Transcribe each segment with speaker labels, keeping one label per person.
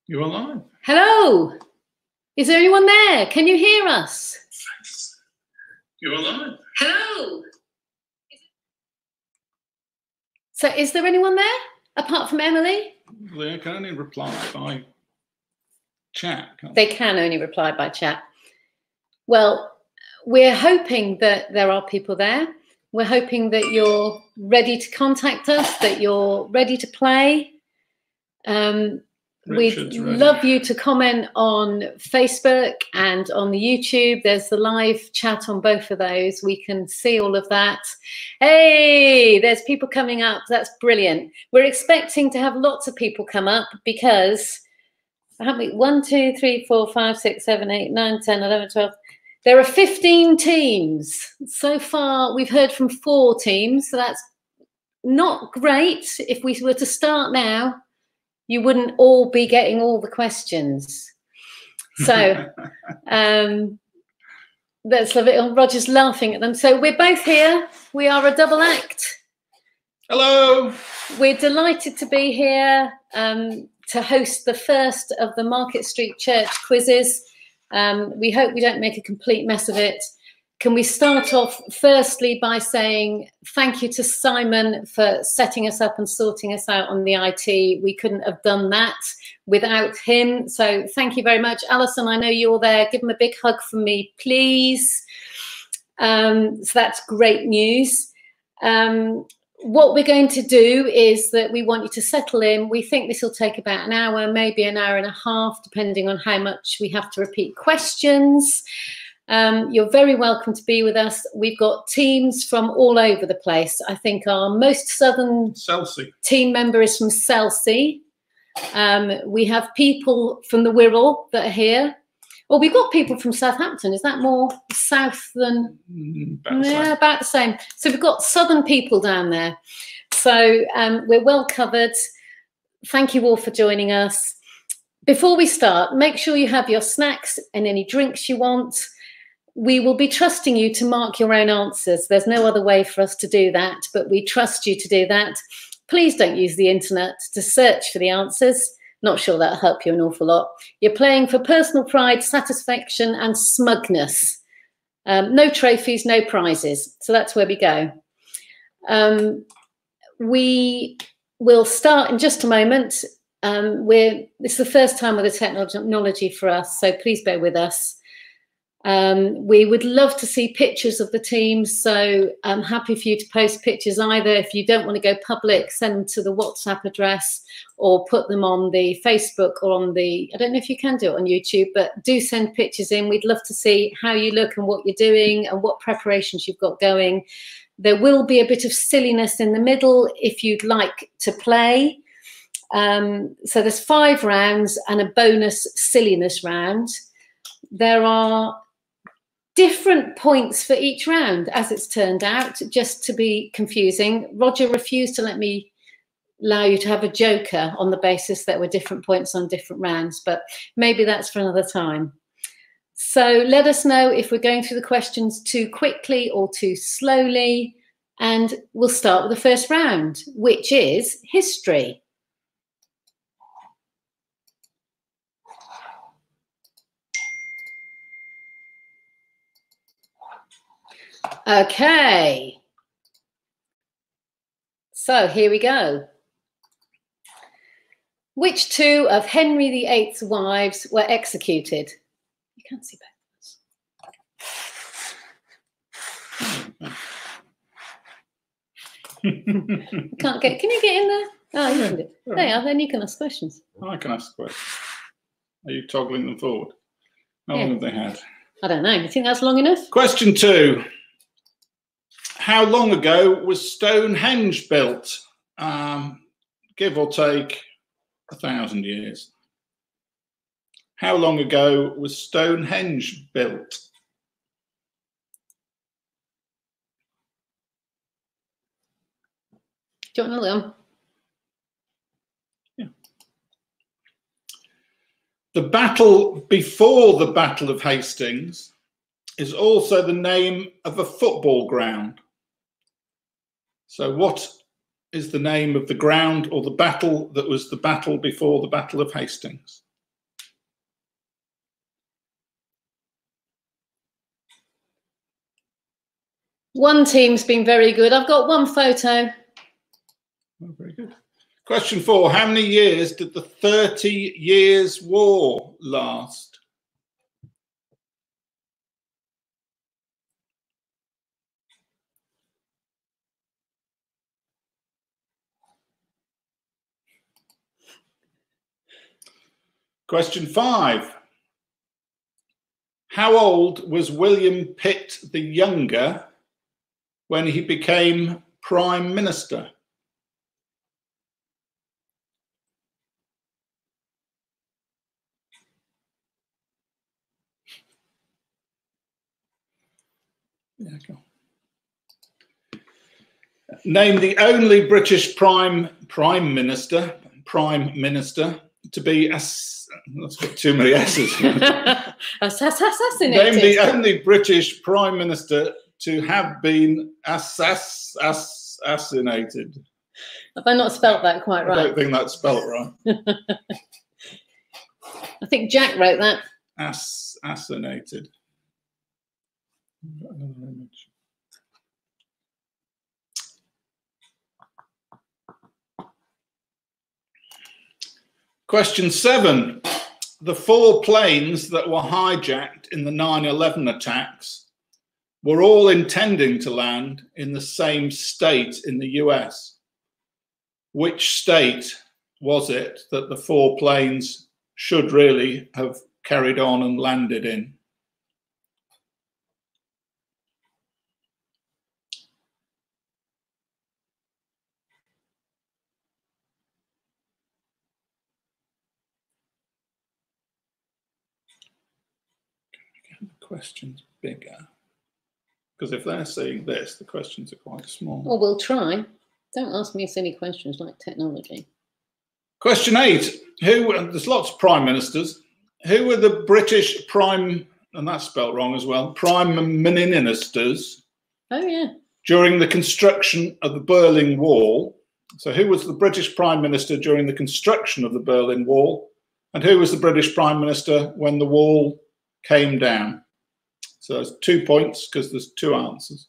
Speaker 1: You're alive.
Speaker 2: Hello. Is there anyone there? Can you hear us?
Speaker 1: You're alive.
Speaker 2: Hello. So is there anyone there apart from Emily?
Speaker 1: They can only reply by chat.
Speaker 2: They can only reply by chat. Well, we're hoping that there are people there. We're hoping that you're ready to contact us, that you're ready to play. We'd love you to comment on Facebook and on the YouTube. There's the live chat on both of those. We can see all of that. Hey, there's people coming up. That's brilliant. We're expecting to have lots of people come up because, haven't we? 1, 2, 3, 4, 5, 6, 7, 8, 9, 10, 11, 12. There are 15 teams. So far, we've heard from 4 teams. So that's not great. If we were to start now, you wouldn't all be getting all the questions. So that's love it. Roger's laughing at them. So we're both here. We are a double act.
Speaker 1: Hello.
Speaker 2: We're delighted to be here to host the first of the Market Street Church quizzes. We hope we don't make a complete mess of it. Can we start off firstly by saying thank you to Simon for setting us up and sorting us out on the IT. We couldn't have done that without him. So thank you very much. Alison, I know you're there. Give him a big hug from me, please. So that's great news. What we're going to do is that we want you to settle in. We think this will take about an hour, maybe an hour and a half, depending on how much we have to repeat questions. You're very welcome to be with us. We've got teams from all over the place. I think our most southern team member is from Chelsea. We have people from the Wirral that are here. Well, we've got people from Southampton. Is that more south than? About the same. So we've got southern people down there. So we're well covered. Thank you all for joining us. Before we start, make sure you have your snacks and any drinks you want. We will be trusting you to mark your own answers. There's no other way for us to do that, but we trust you to do that. Please don't use the internet to search for the answers. Not sure that'll help you an awful lot. You're playing for personal pride, satisfaction, and smugness. No trophies, no prizes. So that's where we go. We will start in just a moment. It's the first time with the technology for us, so please bear with us. We would love to see pictures of the teams, so I'm happy for you to post pictures either. If you don't want to go public, send them to the WhatsApp address or put them on the Facebook or on the, I don't know if you can do it on YouTube, but do send pictures in. We'd love to see how you look and what you're doing and what preparations you've got going. There will be a bit of silliness in the middle if you'd like to play. So there's 5 rounds and a bonus silliness round. There are different points for each round, as it's turned out, just to be confusing. Roger refused to let me allow you to have a joker on the basis that were different points on different rounds, but maybe that's for another time. So let us know if we're going through the questions too quickly or too slowly, and we'll start with the first round, which is history. Okay, so here we go. Which 2 of Henry VIII's wives were executed? You can't see backwards. Can't get. Can you get in there? Oh, you can do. There you are. Then you can ask questions.
Speaker 1: I can ask questions. Are you toggling them forward? How long have they had?
Speaker 2: I don't know. You think that's long enough?
Speaker 1: Question 2. How long ago was Stonehenge built? Give or take 1,000 years. How long ago was Stonehenge built?
Speaker 2: Do you want another one?
Speaker 1: Yeah. The battle before the Battle of Hastings is also the name of a football ground. So what is the name of the ground or the battle that was the battle before the Battle of Hastings?
Speaker 2: One team's been very good. I've got one photo.
Speaker 1: Oh, very good. Question 4. How many years did the 30 Years' War last? Question 5. How old was William Pitt the Younger when he became Prime Minister? Yeah, go. Name the only British Prime Minister to be that's got too many S's.
Speaker 2: Assassinated.
Speaker 1: Name the only British Prime Minister to have been assassinated.
Speaker 2: Have I not spelt that quite right?
Speaker 1: I don't think that's spelt right.
Speaker 2: I think Jack wrote that.
Speaker 1: Assassinated. Another image. Question 7. The 4 planes that were hijacked in the 9/11 attacks were all intending to land in the same state in the US. Which state was it that the 4 planes should really have carried on and landed in? Questions bigger, because if they're saying this, the questions are quite small.
Speaker 2: Well, we'll try. Don't ask me silly questions like technology.
Speaker 1: Question 8. There's lots of prime ministers. Who were the British prime, and that's spelt wrong as well, prime ministers?
Speaker 2: Oh yeah.
Speaker 1: During the construction of the Berlin Wall. So who was the British prime minister during the construction of the Berlin Wall, and who was the British prime minister when the wall came down? So there's 2 points because there's 2 answers.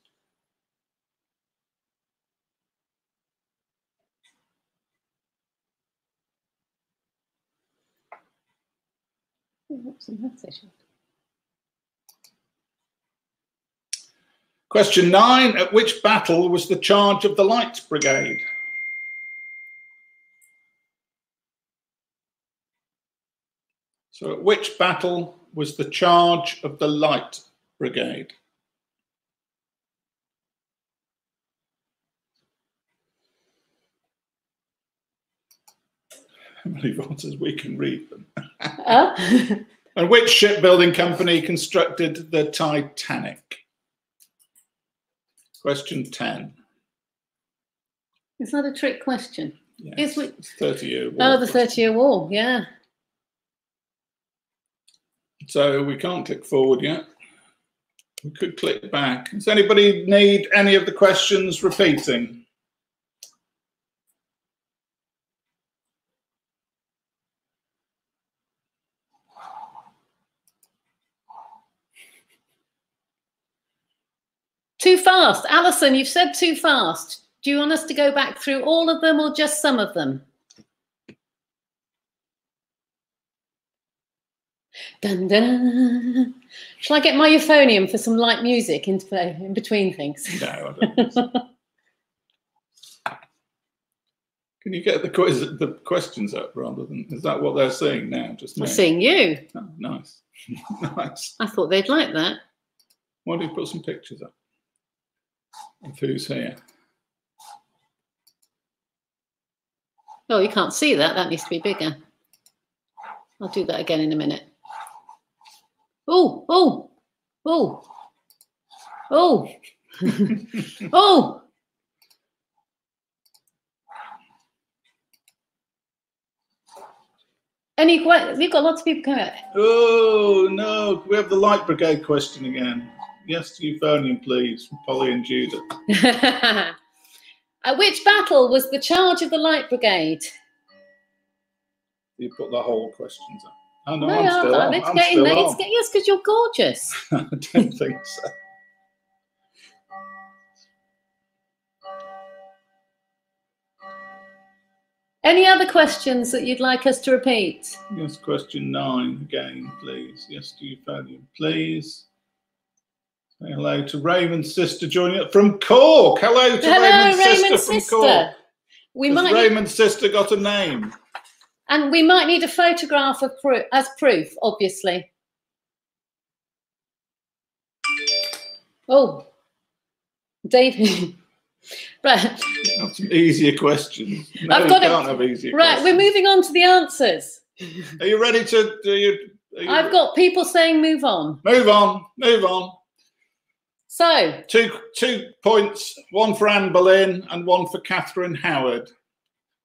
Speaker 1: Question 9. At which battle was the charge of the Light Brigade? So at which battle was the charge of the Light Brigade? How many answers we can read them? And which shipbuilding company constructed the Titanic? Question 10.
Speaker 2: Is that a trick question?
Speaker 1: Yes, it's 30-year war.
Speaker 2: Oh, the 30-year war, yeah.
Speaker 1: So we can't click forward yet. We could click back. Does anybody need any of the questions repeating?
Speaker 2: Too fast. Alison, you've said too fast. Do you want us to go back through all of them or just some of them? Dun, dun. Shall I get my euphonium for some light music in between things?
Speaker 1: No, I don't think so. Can you get the questions up rather than, is that what they're saying now? Just
Speaker 2: I'm seeing you.
Speaker 1: Oh, nice. Nice.
Speaker 2: I thought they'd like that.
Speaker 1: Why don't you put some pictures up of who's here?
Speaker 2: Oh, you can't see that. That needs to be bigger. I'll do that again in a minute. Oh, oh, oh, oh, oh. You've got lots of people coming.
Speaker 1: Oh, no. We have the Light Brigade question again. Yes to euphonium, please, from Polly and Judith.
Speaker 2: At which battle was the charge of the Light Brigade?
Speaker 1: You put the whole questions up. Oh, no,
Speaker 2: No,
Speaker 1: I'm still on.
Speaker 2: let's
Speaker 1: I'm
Speaker 2: get in
Speaker 1: still
Speaker 2: there.
Speaker 1: on.
Speaker 2: Yes, because you're gorgeous.
Speaker 1: I don't think so.
Speaker 2: Any other questions that you'd like us to repeat?
Speaker 1: Yes, question 9 again, please. Yes, do you value, please? Say hello to Raymond's sister joining us from Cork. Hello to Raymond's sister from Cork. Has Raymond's sister got a name?
Speaker 2: And we might need a photograph of as proof, obviously. Oh, David. Right.
Speaker 1: Have some easier questions. No,
Speaker 2: I've got
Speaker 1: can't have easier
Speaker 2: right,
Speaker 1: questions.
Speaker 2: we're moving on to the answers.
Speaker 1: Are you ready to?
Speaker 2: I've got people saying move on.
Speaker 1: Move on. Move on.
Speaker 2: So
Speaker 1: two points, one for Anne Boleyn and one for Catherine Howard,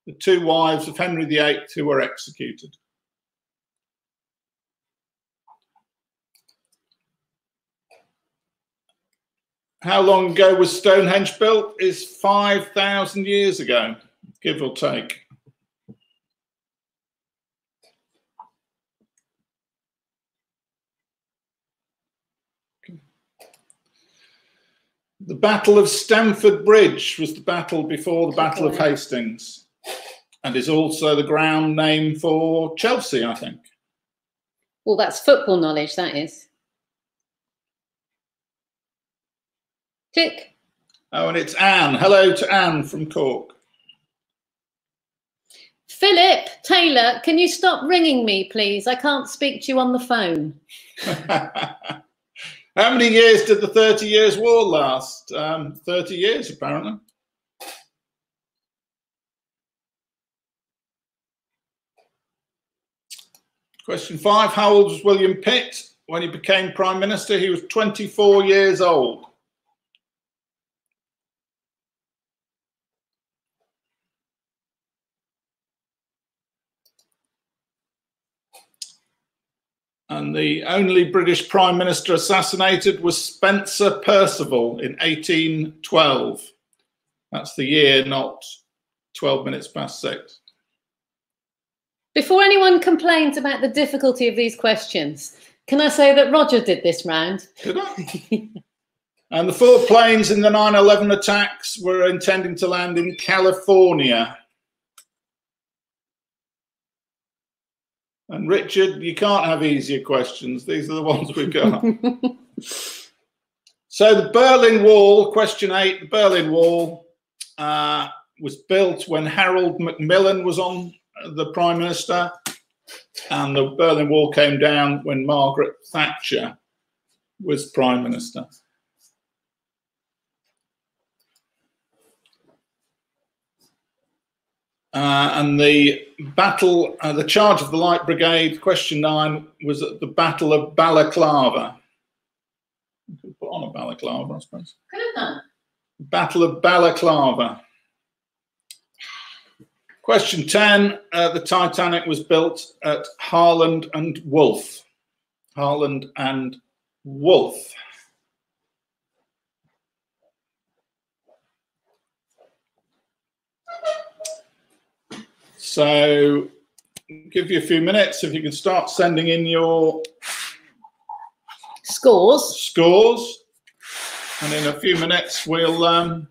Speaker 1: the 2 wives of Henry VIII who were executed. How long ago was Stonehenge built? Is 5,000 years ago, give or take. The Battle of Stamford Bridge was the battle before the Battle of Hastings, and is also the ground name for Chelsea, I think.
Speaker 2: Well, that's football knowledge, that is. Click.
Speaker 1: Oh, and it's Anne. Hello to Anne from Cork.
Speaker 2: Philip Taylor, can you stop ringing me, please? I can't speak to you on the phone.
Speaker 1: How many years did the 30 Years' War last? 30 years, apparently. Question 5. How old was William Pitt when he became Prime Minister? He was 24 years old. And the only British Prime Minister assassinated was Spencer Perceval in 1812. That's the year, not 12 minutes past 6.
Speaker 2: Before anyone complains about the difficulty of these questions, can I say that Roger did this round?
Speaker 1: Did I? And the 4 planes in the 9/11 attacks were intending to land in California. And Richard, you can't have easier questions. These are the ones we've got. So the Berlin Wall, question 8, the Berlin Wall was built when Harold Macmillan was on the Prime Minister, and the Berlin Wall came down when Margaret Thatcher was Prime Minister. And the battle, the charge of the Light Brigade, question 9, was at the Battle of Balaclava. You could put on a balaclava, I suppose.
Speaker 2: Could have done.
Speaker 1: Battle of Balaclava. Question 10, the Titanic was built at Harland and Wolff. Harland and Wolff. So, give you a few minutes if you can start sending in your scores. And in a few minutes, we'll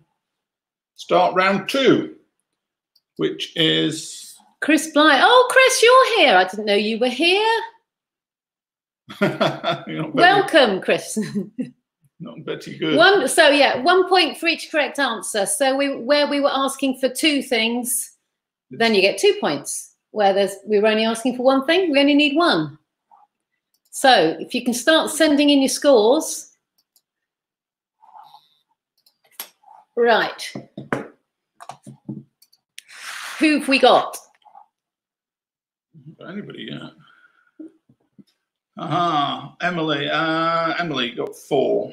Speaker 1: start round 2, which is...
Speaker 2: Chris Bly. Oh, Chris, you're here. I didn't know you were here. Welcome, Chris.
Speaker 1: Not very good.
Speaker 2: So, yeah, 1 point for each correct answer. So, where we were asking for 2 things... Then you get 2 points. Where we were only asking for 1 thing, we only need 1. So if you can start sending in your scores. Right. Who've we got?
Speaker 1: Anybody yet? Aha, Emily. Emily got 4.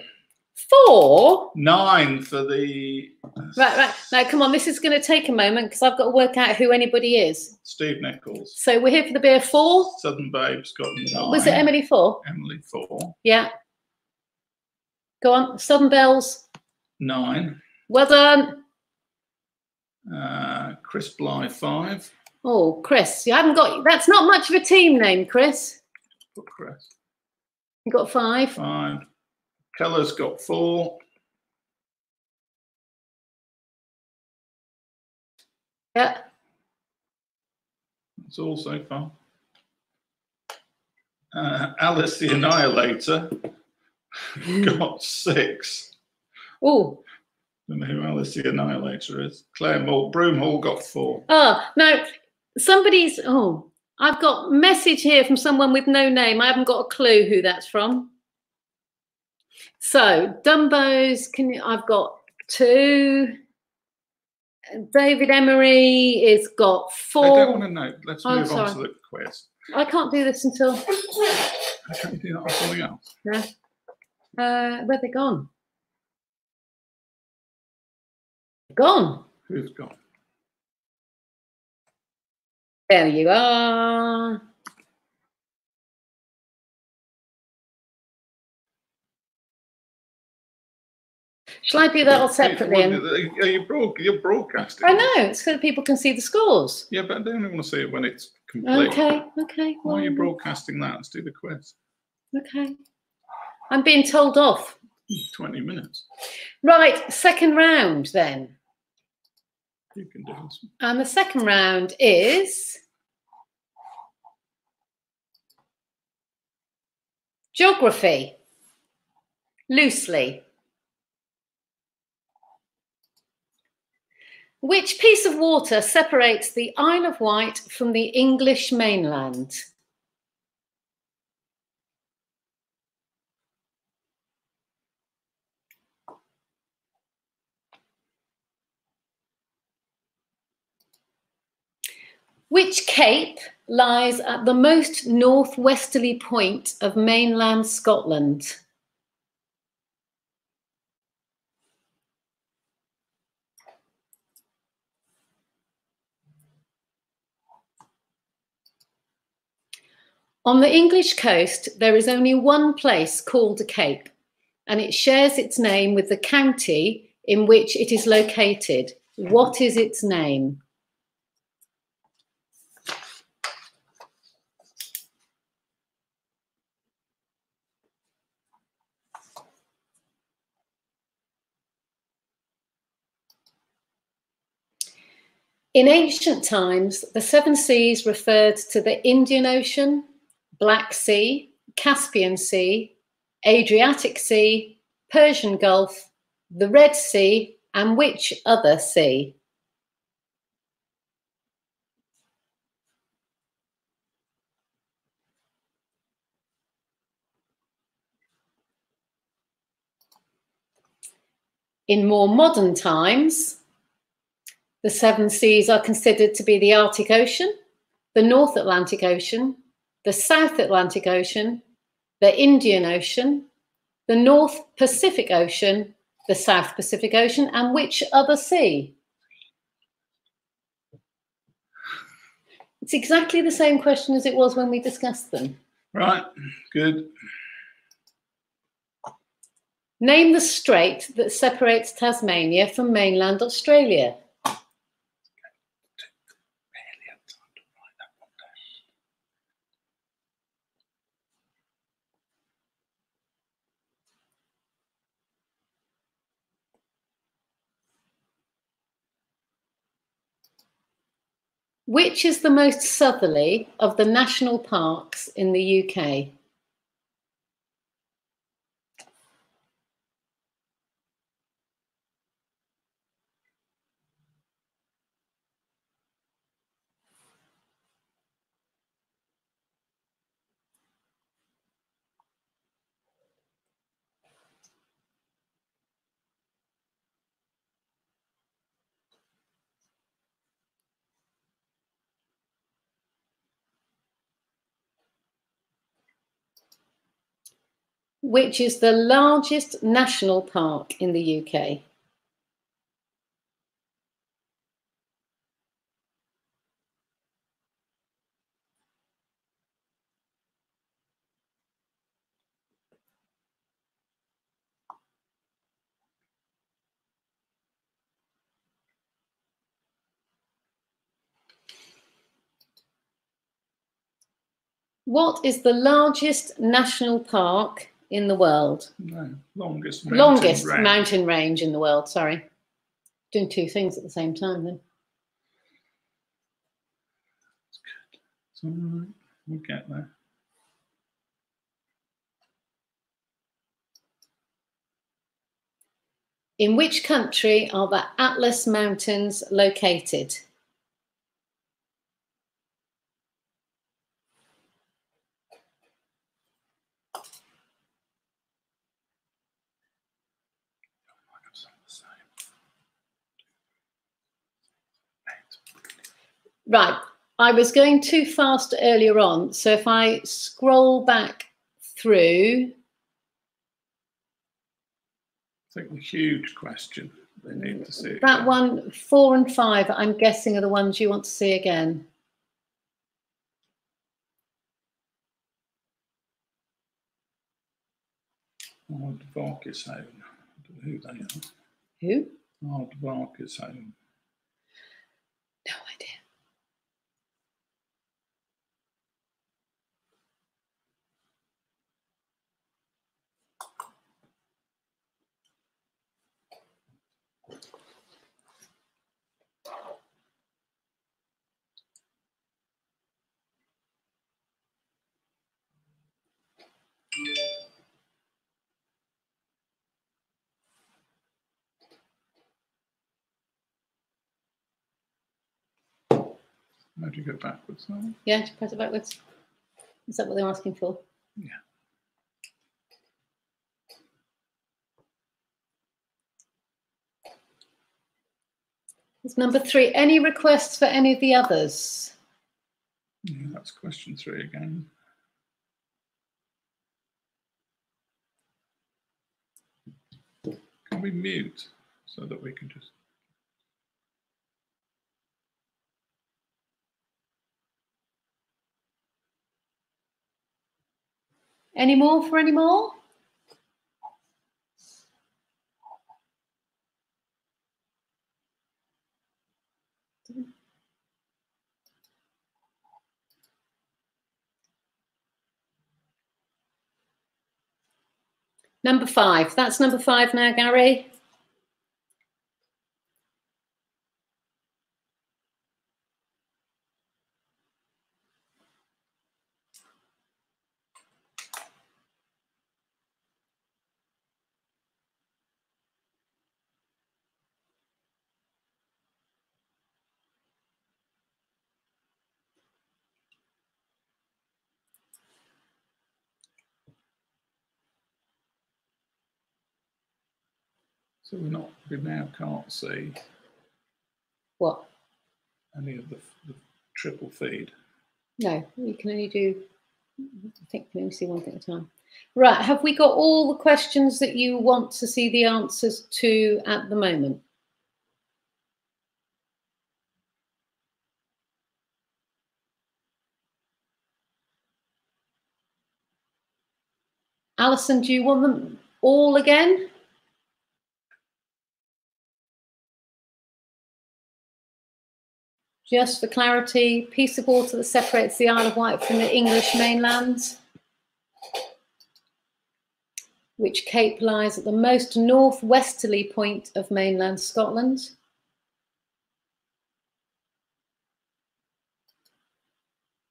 Speaker 2: 4?
Speaker 1: 9 for the...
Speaker 2: Right. Now, come on, this is going to take a moment because I've got to work out who anybody is.
Speaker 1: Steve Nichols.
Speaker 2: So we're here for the beer 4.
Speaker 1: Southern Babes got 9.
Speaker 2: Was it Emily 4?
Speaker 1: Emily 4.
Speaker 2: Yeah. Go on, Southern Bells.
Speaker 1: 9.
Speaker 2: Well done.
Speaker 1: Chris Bly, 5.
Speaker 2: Oh, Chris, you haven't got, that's not much of a team name, Chris.
Speaker 1: Put Chris.
Speaker 2: You got 5.
Speaker 1: 5. Keller's got 4.
Speaker 2: Yeah.
Speaker 1: That's all so far. Alice the Annihilator got 6.
Speaker 2: Oh.
Speaker 1: Don't know who Alice the Annihilator is. Claire Broomhall got 4.
Speaker 2: Oh, no, somebody's, oh, I've got a message here from someone with no name. I haven't got a clue who that's from. So, Dumbo's, I've got 2. David Emery has got 4.
Speaker 1: I don't want to know. Let's move on to the quiz.
Speaker 2: I can't do this until...
Speaker 1: How can you do that on something else?
Speaker 2: Yeah. Where they gone? Gone.
Speaker 1: Who's gone?
Speaker 2: There you are. Shall I do that all separately?
Speaker 1: You're broadcasting.
Speaker 2: I know, it's so that people can see the scores.
Speaker 1: Yeah, but I don't want to see it when it's complete.
Speaker 2: Okay.
Speaker 1: Why are you broadcasting that? Let's do the quiz.
Speaker 2: Okay. I'm being told off.
Speaker 1: 20 minutes.
Speaker 2: Right, second round then.
Speaker 1: You can do this.
Speaker 2: And the second round is geography, loosely. Which piece of water separates the Isle of Wight from the English mainland? Which cape lies at the most northwesterly point of mainland Scotland? On the English coast, there is only one place called a cape, and it shares its name with the county in which it is located. What is its name? In ancient times, the 7 seas referred to the Indian Ocean, Black Sea, Caspian Sea, Adriatic Sea, Persian Gulf, the Red Sea, and which other sea? In more modern times, the 7 seas are considered to be the Arctic Ocean, the North Atlantic Ocean, the South Atlantic Ocean, the Indian Ocean, the North Pacific Ocean, the South Pacific Ocean, and which other sea? It's exactly the same question as it was when we discussed them.
Speaker 1: Right, good.
Speaker 2: Name the strait that separates Tasmania from mainland Australia. Which is the most southerly of the national parks in the UK? Which is the largest national park in the UK? What is the largest national park in the world?
Speaker 1: No, longest
Speaker 2: mountain range in the world, sorry. Doing two things at the same time then.
Speaker 1: It's good. It's all right. We'll get there.
Speaker 2: In which country are the Atlas Mountains located? Right, I was going too fast earlier on, so if I scroll back through.
Speaker 1: I think the huge question they need to see.
Speaker 2: That one, 4 and 5, I'm guessing are the ones you want to see again.
Speaker 1: Aardvark home. I don't know who they are.
Speaker 2: Who?
Speaker 1: Aardvark home.
Speaker 2: No idea.
Speaker 1: How do you go backwards now?
Speaker 2: Yeah, just press it backwards. Is that what they're asking for?
Speaker 1: Yeah.
Speaker 2: It's number 3. Any requests for any of the others?
Speaker 1: Yeah, that's question 3 again. Can we mute so that we can just...
Speaker 2: Any more for any more? Number 5. That's number 5 now, Gary.
Speaker 1: So we now can't see
Speaker 2: What?
Speaker 1: any of the triple feed.
Speaker 2: No, you can only do, I think you can only see one thing at a time. Right, have we got all the questions that you want to see the answers to at the moment? Alison, do you want them all again? Just for clarity, piece of water that separates the Isle of Wight from the English mainland. Which cape lies at the most northwesterly point of mainland Scotland?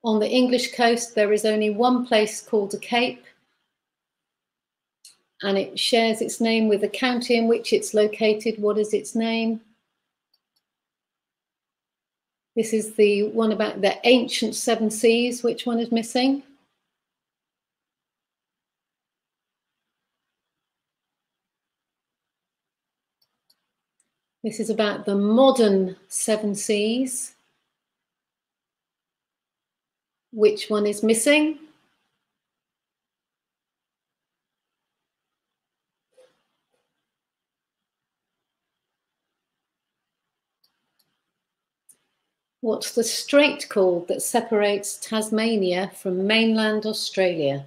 Speaker 2: On the English coast, there is only one place called a cape, and it shares its name with the county in which it's located. What is its name? This is the one about the ancient 7 seas. Which one is missing? This is about the modern 7 seas. Which one is missing? What's the strait called that separates Tasmania from mainland Australia?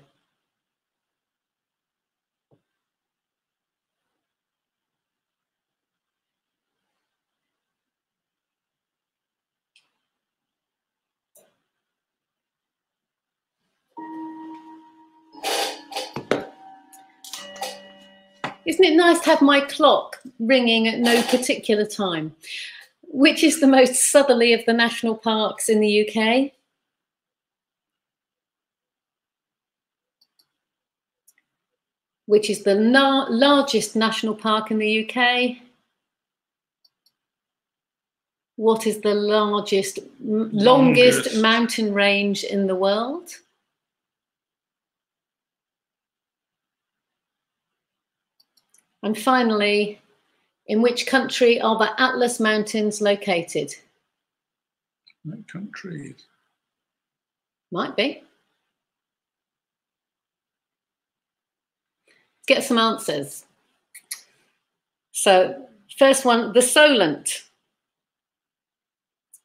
Speaker 2: Isn't it nice to have my clock ringing at no particular time? Which is the most southerly of the national parks in the UK? Which is the largest national park in the UK? What is the longest mountain range in the world? And finally, in which country are the Atlas Mountains located?
Speaker 1: What country?
Speaker 2: Might be. Get some answers. So, first one, the Solent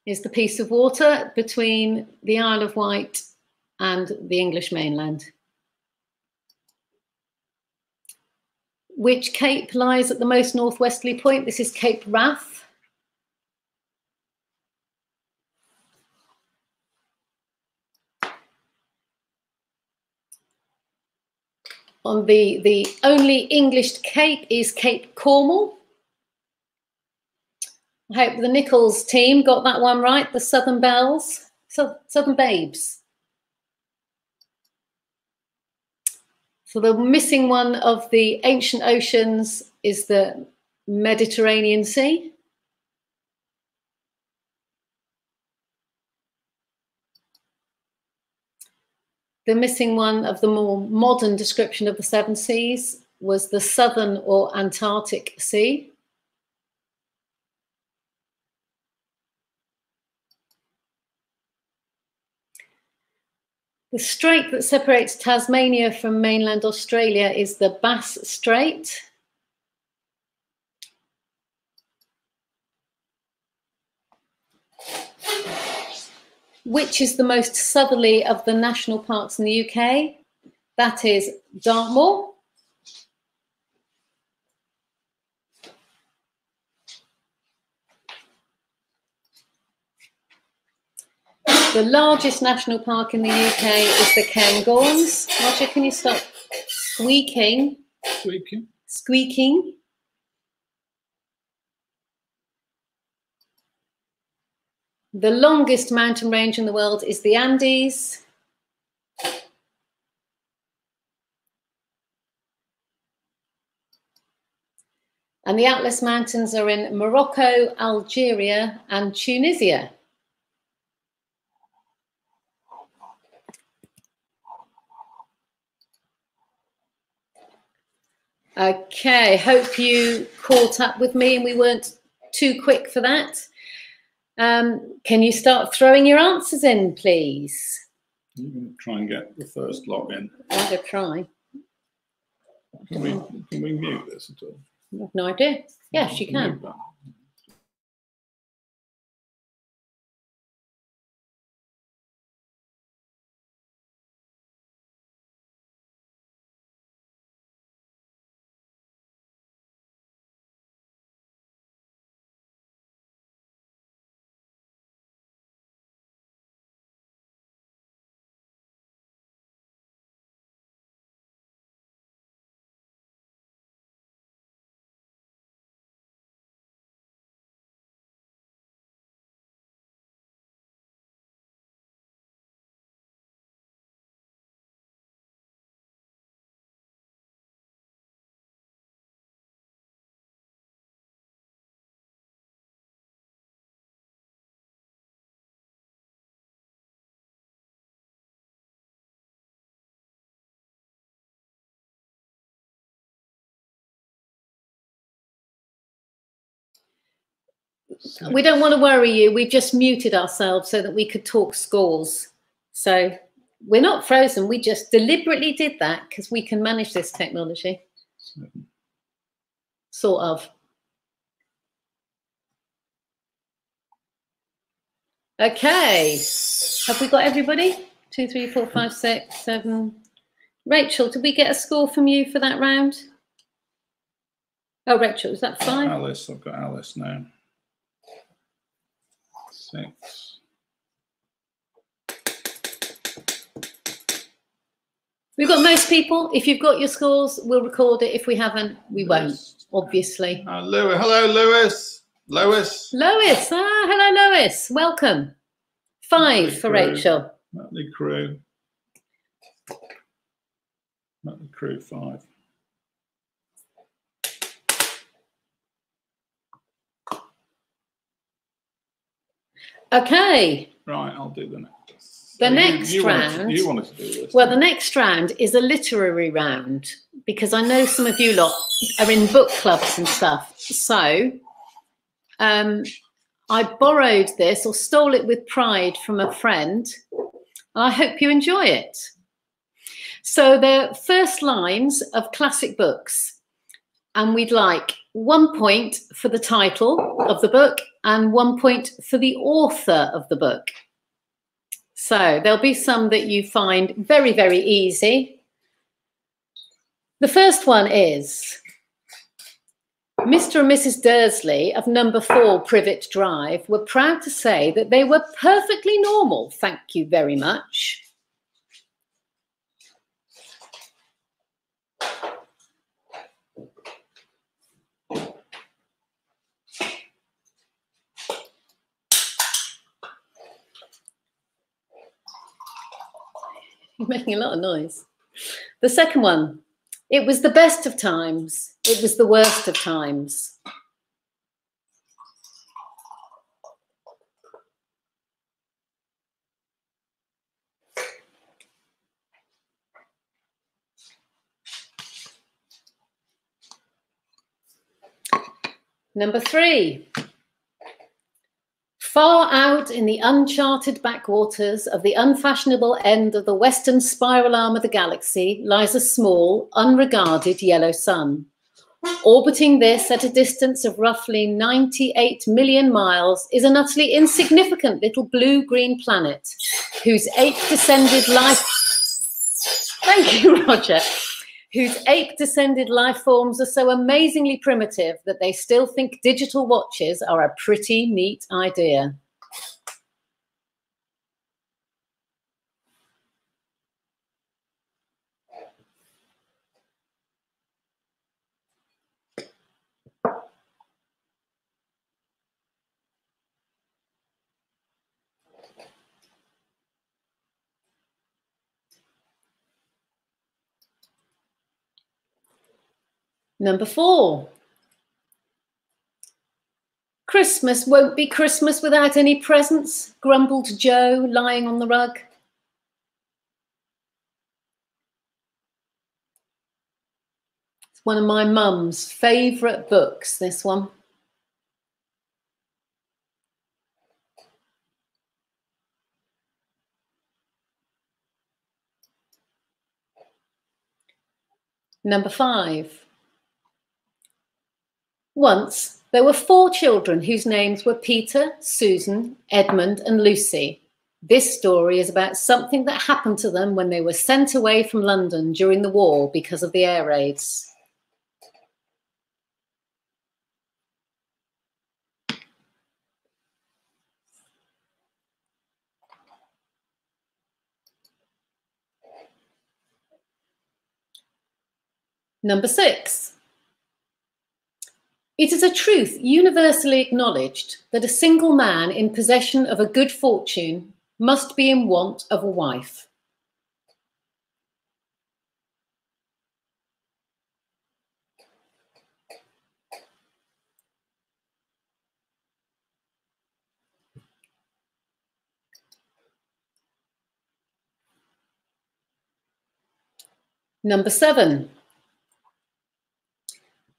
Speaker 2: is the piece of water between the Isle of Wight and the English mainland. Which cape lies at the most northwesterly point? This is Cape Wrath. On the only English cape is Cape Cornwall. I hope the Nichols team got that one right. The Southern Belles, Southern Babes. So the missing one of the ancient oceans is the Mediterranean Sea. The missing one of the more modern description of the seven seas was the Southern or Antarctic Sea. The strait that separates Tasmania from mainland Australia is the Bass Strait. Which is the most southerly of the national parks in the UK? That is Dartmoor. The largest national park in the UK is the Cairngorms. Roger, can you stop squeaking?
Speaker 1: Squeaking.
Speaker 2: Squeaking. The longest mountain range in the world is the Andes. And the Atlas Mountains are in Morocco, Algeria, and Tunisia. Okay, hope you caught up with me and we weren't too quick for that. Can you start throwing your answers in, please?
Speaker 1: I'm going to try and get the first lot in.
Speaker 2: I'm going to try.
Speaker 1: Can we mute this at all?
Speaker 2: I have no idea. Yes, you can. We don't want to worry you. We just muted ourselves so that we could talk scores. So we're not frozen. We just deliberately did that because we can manage this technology. Sort of. Okay. Have we got everybody? 2, 3, 4, 5, 6, 7. Rachel, did we get a score from you for that round? Oh, Rachel, is that 5?
Speaker 1: Alice, I've got Alice now. 6.
Speaker 2: We've got most people. If you've got your scores, we'll record it. If we haven't, we won't, obviously.
Speaker 1: Lewis. Hello, Lewis. Lois.
Speaker 2: Lois. Hello, Lois. Welcome. 5 for Rachel.
Speaker 1: Motley Crew. Motley Crew 5.
Speaker 2: Okay.
Speaker 1: Right, I'll do the next.
Speaker 2: The next round.
Speaker 1: You wanted to do this.
Speaker 2: Well, the next round is a literary round because I know some of you lot are in book clubs and stuff. So I borrowed this or stole it with pride from a friend. And I hope you enjoy it. So the first lines of classic books, and we'd like 1 point for the title of the book and 1 point for the author of the book. So there'll be some that you find very, very easy. The first one is Mr. and Mrs. Dursley of number 4 Privet Drive were proud to say that they were perfectly normal. Thank you very much. You're making a lot of noise. The second one, it was the best of times. It was the worst of times. Number 3. Far out in the uncharted backwaters of the unfashionable end of the western spiral arm of the galaxy lies a small, unregarded yellow sun. Orbiting this at a distance of roughly 98 million miles is an utterly insignificant little blue-green planet whose ape-descended life... Thank you, Roger. Whose ape-descended life forms are so amazingly primitive that they still think digital watches are a pretty neat idea. Number 4. Christmas won't be Christmas without any presents, grumbled Joe, lying on the rug. It's one of my mum's favourite books, this one. Number 5. Once, there were 4 children whose names were Peter, Susan, Edmund and Lucy. This story is about something that happened to them when they were sent away from London during the war because of the air raids. Number 6. It is a truth universally acknowledged that a single man in possession of a good fortune must be in want of a wife. Number 7.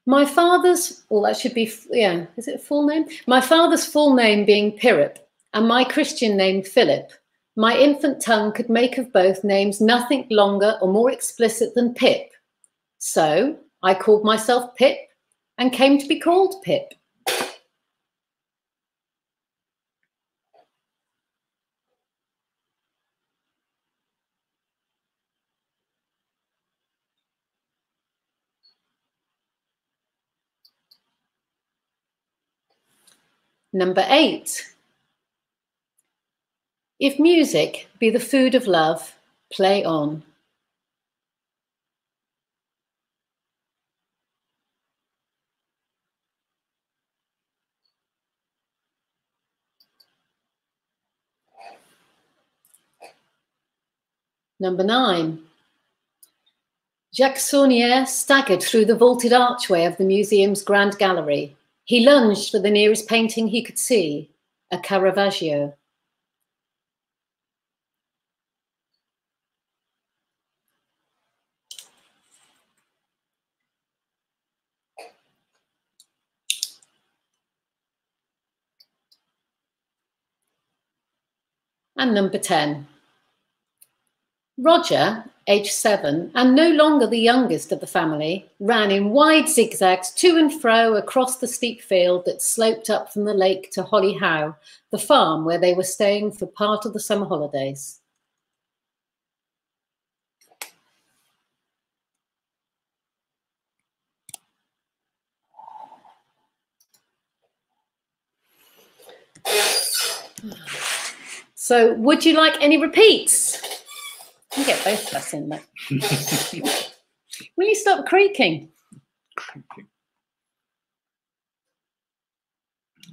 Speaker 2: My father's, well, that should be, yeah, is it a full name? My father's full name being Pirrip and my Christian name Philip, my infant tongue could make of both names nothing longer or more explicit than Pip. So I called myself Pip and came to be called Pip. Number 8. If music be the food of love, play on. Number 9. Jaques Sauniére staggered through the vaulted archway of the museum's grand gallery. He lunged for the nearest painting he could see, a Caravaggio. And number 10. Roger, aged 7, and no longer the youngest of the family, ran in wide zigzags to and fro across the steep field that sloped up from the lake to Holly Howe, the farm where they were staying for part of the summer holidays. So, would you like any repeats? You get both of us in there. Will you stop creaking?
Speaker 1: Creaking.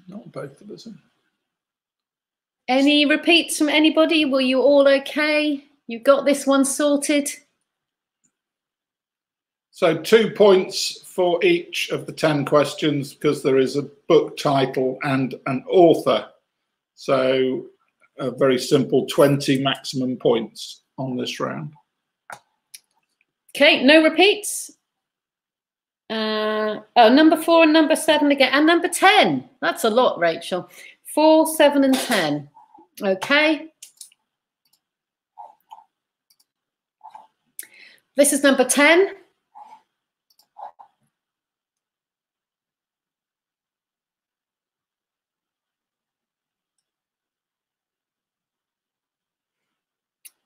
Speaker 1: Not both of us in.
Speaker 2: Any repeats from anybody? Were you all okay? You got this one sorted?
Speaker 1: So 2 points for each of the 10 questions because there is a book title and an author. So a very simple 20 maximum points on this round.
Speaker 2: Okay, no repeats. Number 4 and number 7 again, and number 10. That's a lot, Rachel. 4, 7, and 10. Okay. This is number 10.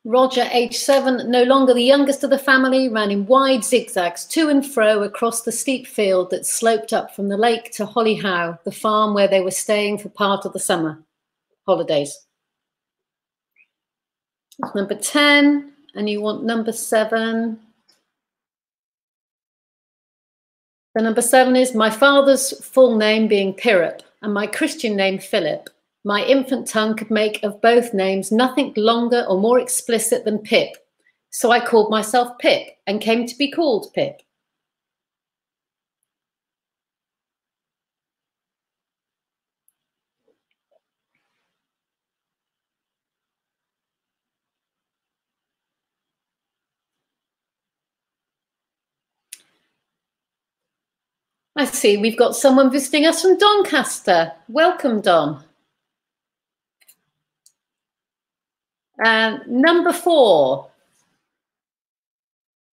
Speaker 2: Roger, aged 7, no longer the youngest of the family, ran in wide zigzags to and fro across the steep field that sloped up from the lake to Holly Howe, the farm where they were staying for part of the summer holidays. That's number 10, and you want number 7. The number 7 is my father's full name being Pirrip and my Christian name Philip. My infant tongue could make of both names nothing longer or more explicit than Pip. So I called myself Pip and came to be called Pip. I see we've got someone visiting us from Doncaster. Welcome, Don. Number 4.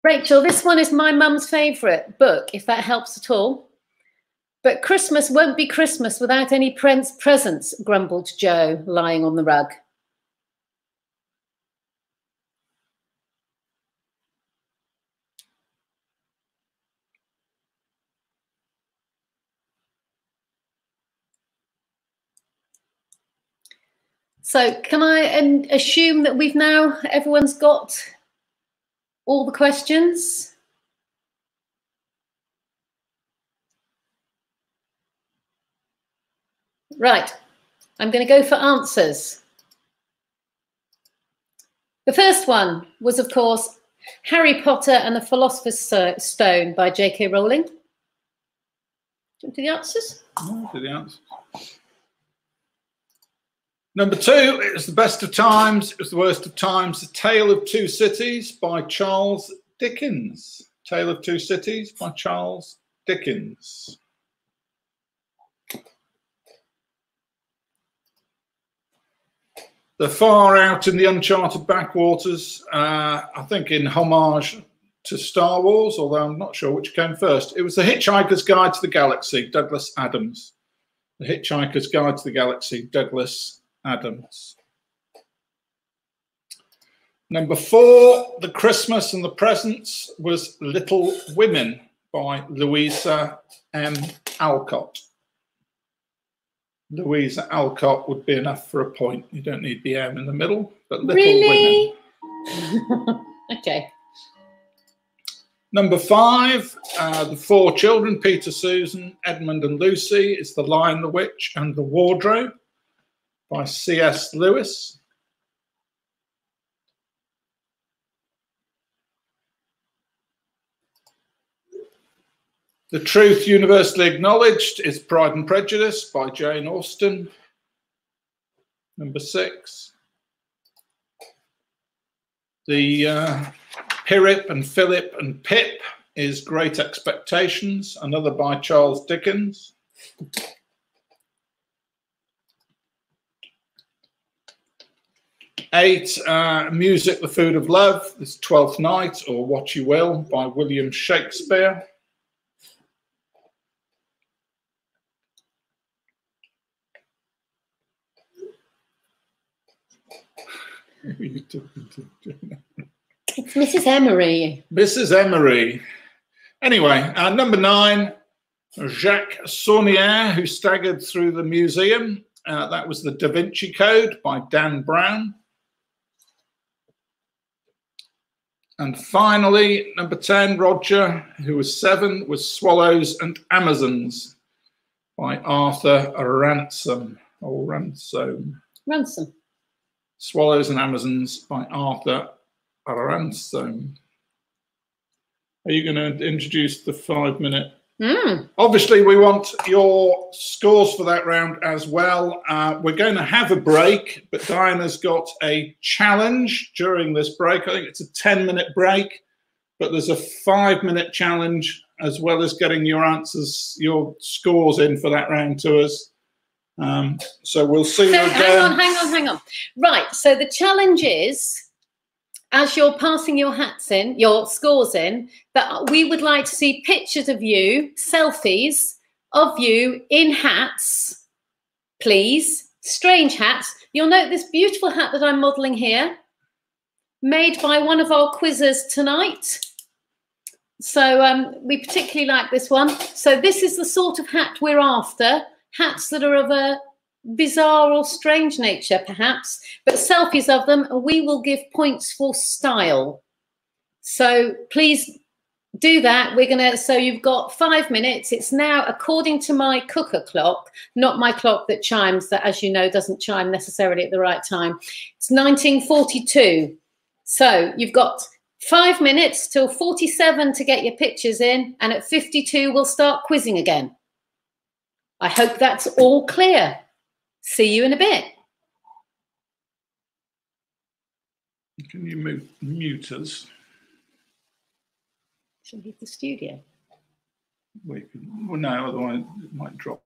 Speaker 2: Rachel, this one is my mum's favourite book, if that helps at all. But Christmas won't be Christmas without any presents, grumbled Joe, lying on the rug. So can I assume that everyone's got all the questions? Right, I'm going to go for answers. The first one was, of course, Harry Potter and the Philosopher's Stone by J.K. Rowling. Do you want to do the answers?
Speaker 1: No, do the answers. Number 2, it was the best of times, it was the worst of times, The Tale of Two Cities by Charles Dickens. Tale of Two Cities by Charles Dickens. The Far Out in the Uncharted Backwaters, I think in homage to Star Wars, although I'm not sure which came first. It was The Hitchhiker's Guide to the Galaxy, Douglas Adams. The Hitchhiker's Guide to the Galaxy, Douglas Adams. Number 4, The Christmas and the Presents, was Little Women by Louisa M. Alcott. Louisa Alcott would be enough for a point. You don't need the M in the middle, but Little
Speaker 2: Women. Okay.
Speaker 1: Number 5, The Four Children, Peter, Susan, Edmund and Lucy, is The Lion, the Witch and the Wardrobe by C.S. Lewis. The truth universally acknowledged is Pride and Prejudice by Jane Austen. Number 6. The Pirrip and Philip and Pip is Great Expectations, another by Charles Dickens. Eight, Music, the Food of Love, is Twelfth Night, or What You Will, by William Shakespeare.
Speaker 2: It's Mrs. Emery.
Speaker 1: Mrs. Emery. Anyway, number 9, Jaques Sauniére, Who Staggered Through the Museum. That was the Da Vinci Code by Dan Brown. And finally, number 10, Roger, who was 7, was Swallows and Amazons by Arthur Ransome. Or Ransome.
Speaker 2: Ransome.
Speaker 1: Swallows and Amazons by Arthur Ransome. Are you going to introduce the 5-minute? Obviously, we want your scores for that round as well. We're going to have a break, but Diana's got a challenge during this break. I think it's a 10-minute break, but there's a 5-minute challenge as well as getting your answers, your scores in for that round to us. So we'll see you again.
Speaker 2: Hang on. Right, so the challenge is, as you're passing your hats in, your scores in, that we would like to see pictures of you, selfies of you in hats, please. Strange hats. You'll note this beautiful hat that I'm modelling here, made by one of our quizzers tonight. So we particularly like this one. So this is the sort of hat we're after. Hats that are of a bizarre or strange nature, perhaps, but selfies of them, and we will give points for style. So please do that. We're gonna, so you've got 5 minutes. It's now, according to my cooker clock, not my clock that chimes, that, as you know, doesn't chime necessarily at the right time. It's 1942. So you've got 5 minutes till 47 to get your pictures in, and at 52 we'll start quizzing again. I hope that's all clear. See you in a bit.
Speaker 1: Can you mute us?
Speaker 2: Shall we leave the studio?
Speaker 1: We can, well, no, otherwise it might drop.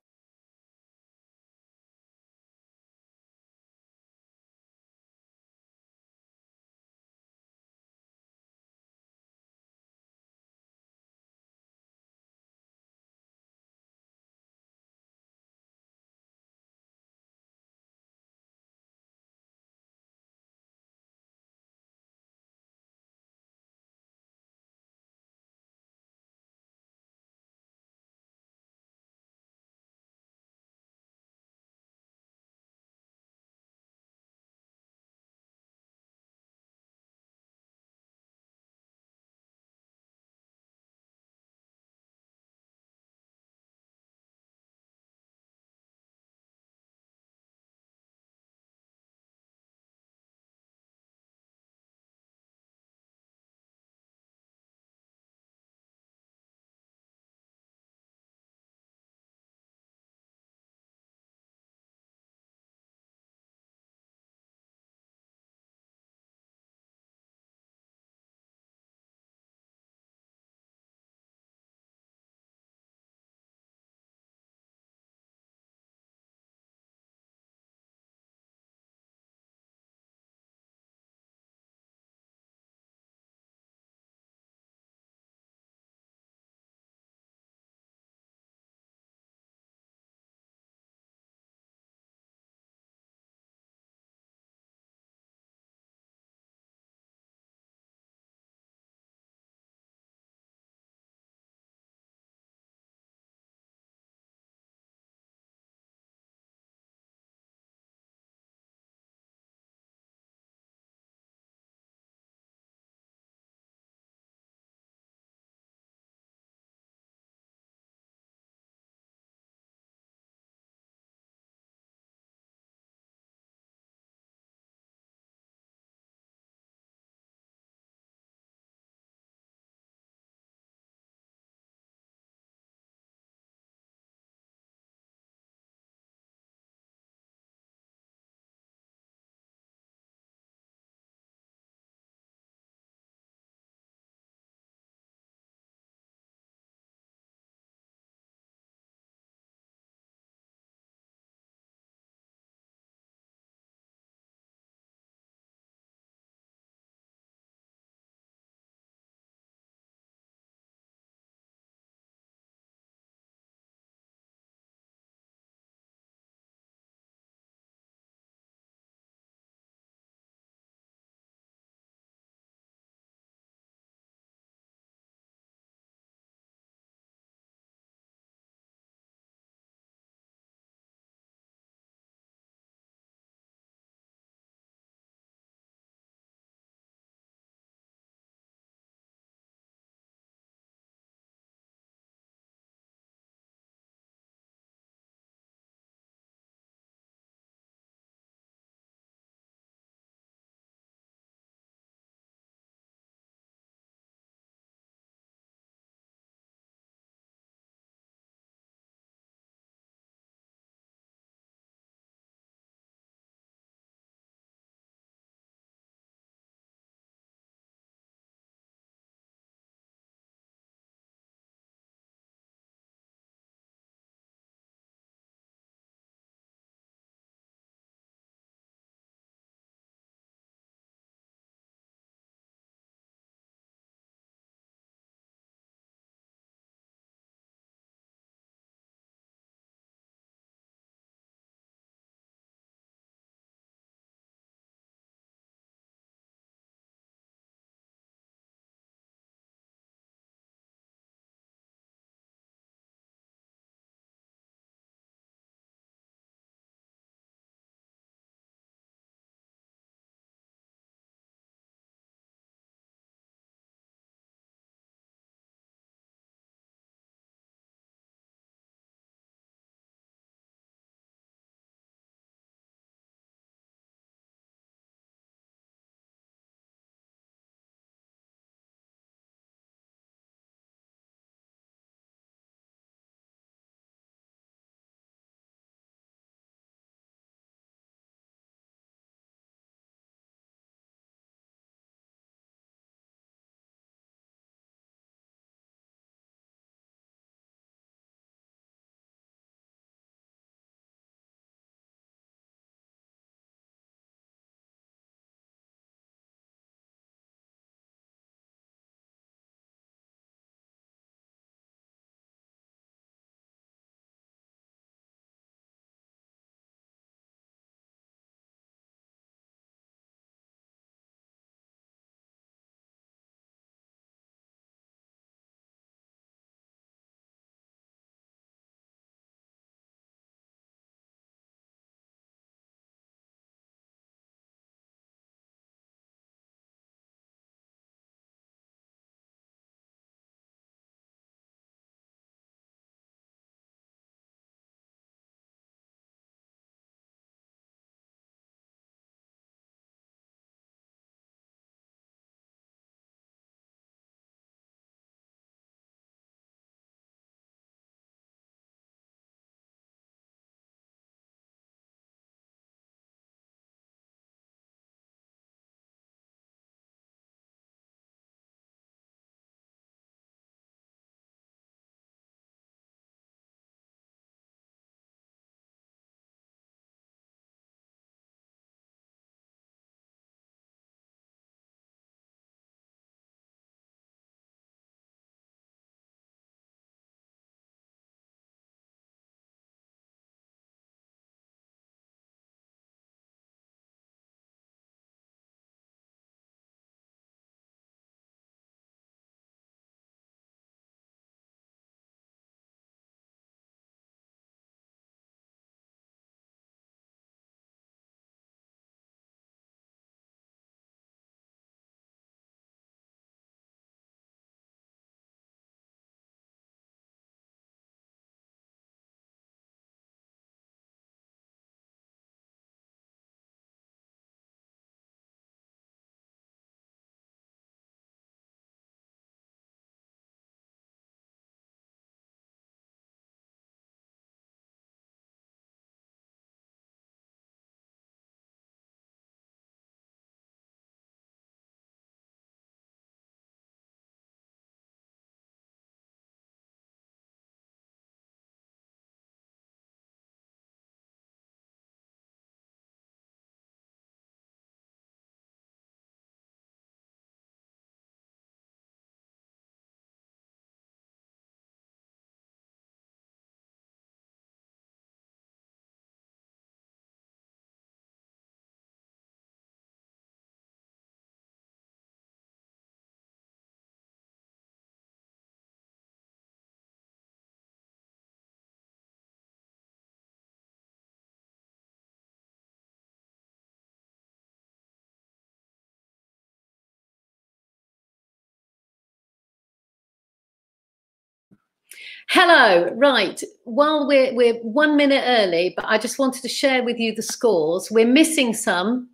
Speaker 2: Hello, right. Well, we're 1 minute early, but I just wanted to share with you the scores. We're missing some.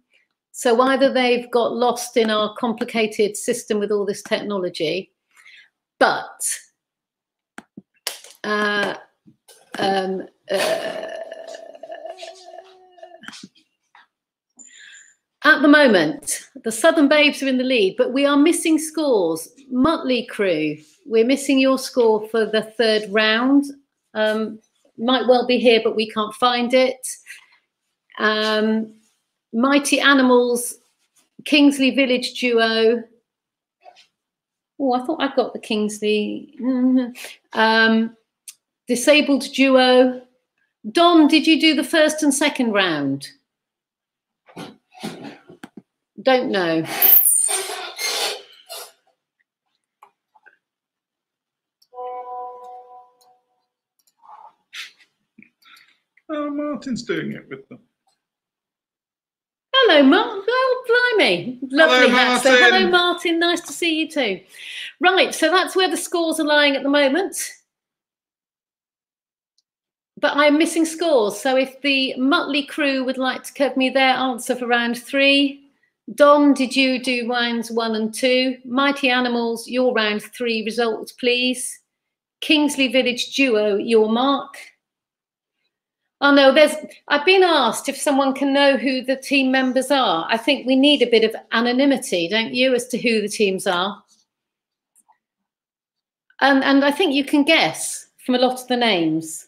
Speaker 2: So either they've got lost in our complicated system with all this technology, but at the moment, the Southern Babes are in the lead, but we are missing scores. Mutley Crew, we're missing your score for the third round. Might well be here, but we can't find it. Mighty Animals, Kingsley Village Duo. Oh, I thought I got the Kingsley. Disabled Duo. Don, did you do the first and second round? Don't know.
Speaker 1: Oh, Martin's doing it with them.
Speaker 2: Hello, Martin. Oh, blimey. Lovely hat. So, hello, Martin. Nice to see you too. Right, so that's where the scores are lying at the moment. But I'm missing scores. So if the Mutley Crew would like to give me their answer for round 3. Don, did you do rounds 1 and 2? Mighty Animals, your round 3 results, please. Kingsley Village Duo, your mark. Oh no, I've been asked if someone can know who the team members are. I think we need a bit of anonymity, don't you, as to who the teams are? And I think you can guess from a lot of the names.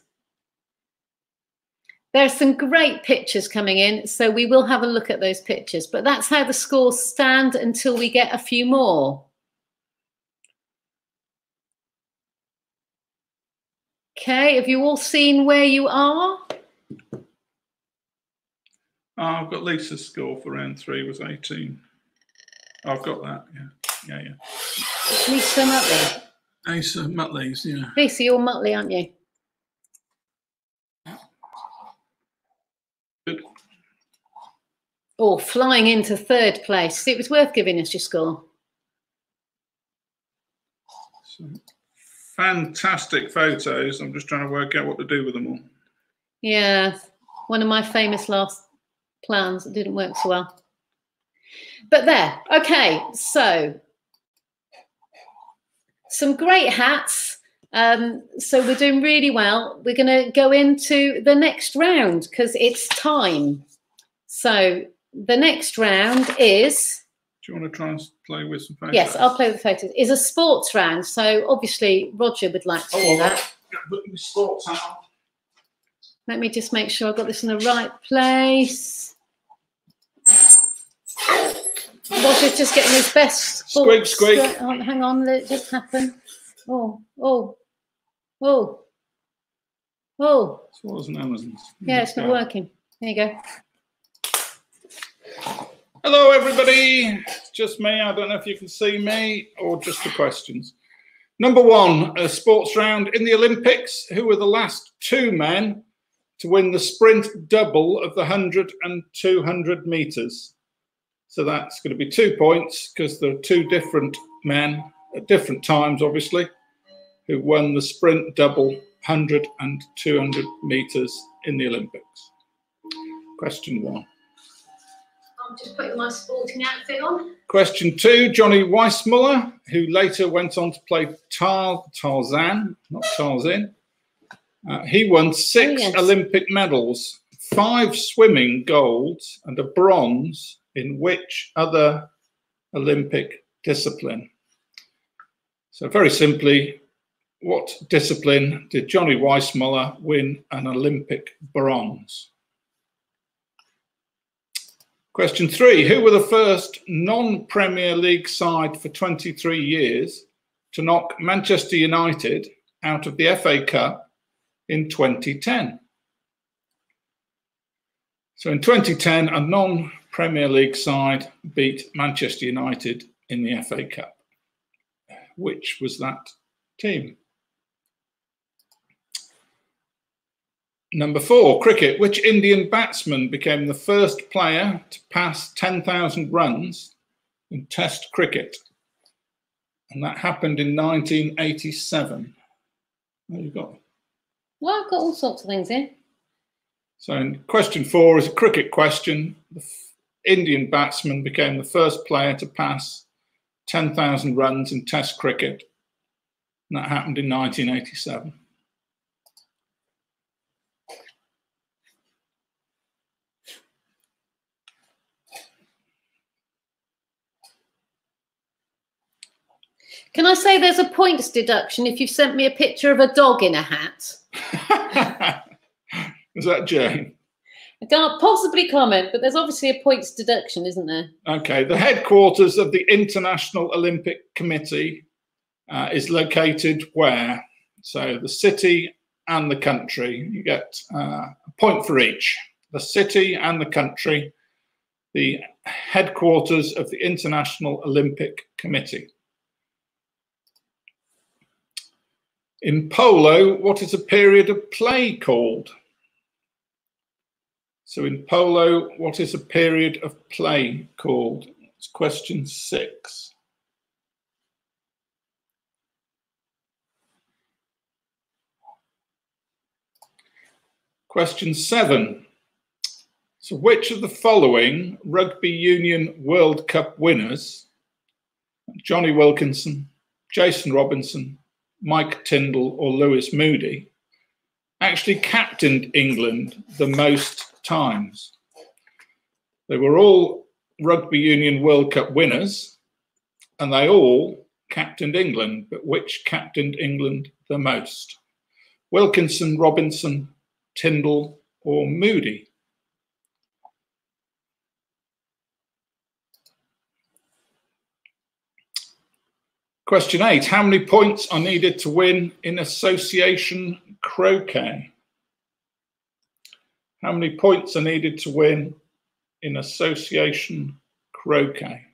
Speaker 2: There's some great pictures coming in, so we will have a look at those pictures. But that's how the scores stand until we get a few more. Okay, have you all seen where you are?
Speaker 1: Oh, I've got Lisa's score for round 3 was 18. Oh, I've got that, yeah.
Speaker 2: Lisa Mutley.
Speaker 1: Lisa Mutley's, yeah.
Speaker 2: Lisa, you're Mutley, aren't you?
Speaker 1: Good.
Speaker 2: Oh, flying into 3rd place. It was worth giving us your score.
Speaker 1: So, fantastic photos. I'm just trying to work out what to do with them all.
Speaker 2: Yeah, one of my famous last plans that didn't work so well. But there, okay, so some great hats. So we're doing really well. We're going to go into the next round because it's time. So the next round is...
Speaker 1: Do you want to try and play with some photos?
Speaker 2: Yes, I'll play with the photos. Is a sports round. So obviously Roger would like to do that.
Speaker 1: Put the sports hat on.
Speaker 2: Let me just make sure I've got this in the right place. Roger's just getting his best.
Speaker 1: Squeak, squeak.
Speaker 2: Oh, hang on, let it just happen. Oh.
Speaker 1: This wasn't Amazon's.
Speaker 2: Yeah, it's not working. There you go.
Speaker 1: Hello, everybody. It's just me. I don't know if you can see me or just the questions. Number 1, a sports round. In the Olympics, who were the last 2 men to win the sprint double of the 100 and 200 metres? So that's going to be 2 points because there are 2 different men at different times, obviously, who won the sprint double 100 and 200 metres in the Olympics. Question 1.
Speaker 2: I'm just putting my sporting outfit on.
Speaker 1: Question 2, Jonny Weissmuller, who later went on to play Tarzan, not Tarzan. He won 6 Olympic medals, 5 swimming golds and a bronze in which other Olympic discipline? So very simply, what discipline did Jonny Weissmuller win an Olympic bronze? Question 3, who were the first non-Premier League side for 23 years to knock Manchester United out of the FA Cup in 2010? So in 2010, a non-Premier League side beat Manchester United in the FA Cup. Which was that team? Number 4, cricket. Which Indian batsman became the first player to pass 10,000 runs in Test cricket? And that happened in 1987. There you've got.
Speaker 2: Well, I've got all sorts of things here.
Speaker 1: So question 4 is a cricket question. The Indian batsman became the first player to pass 10,000 runs in Test cricket. And that happened in 1987.
Speaker 2: Can I say there's a points deduction if you've sent me a picture of a dog in a hat?
Speaker 1: Is that Jane?
Speaker 2: I can't possibly comment, but there's obviously a points deduction, isn't there?
Speaker 1: Okay, the headquarters of the International Olympic Committee is located where? So the city and the country, you get a point for each. The city and the country, the headquarters of the International Olympic Committee. In polo, what is a period of play called? So in polo, what is a period of play called? It's question 6. Question 7. So which of the following Rugby Union World Cup winners, Jonny Wilkinson, Jason Robinson, Mike Tindall or Lewis Moody, actually captained England the most times? They were all Rugby Union World Cup winners and they all captained England, but which captained England the most? Wilkinson, Robinson, Tindall or Moody? Question 8, how many points are needed to win in association croquet? How many points are needed to win in association croquet?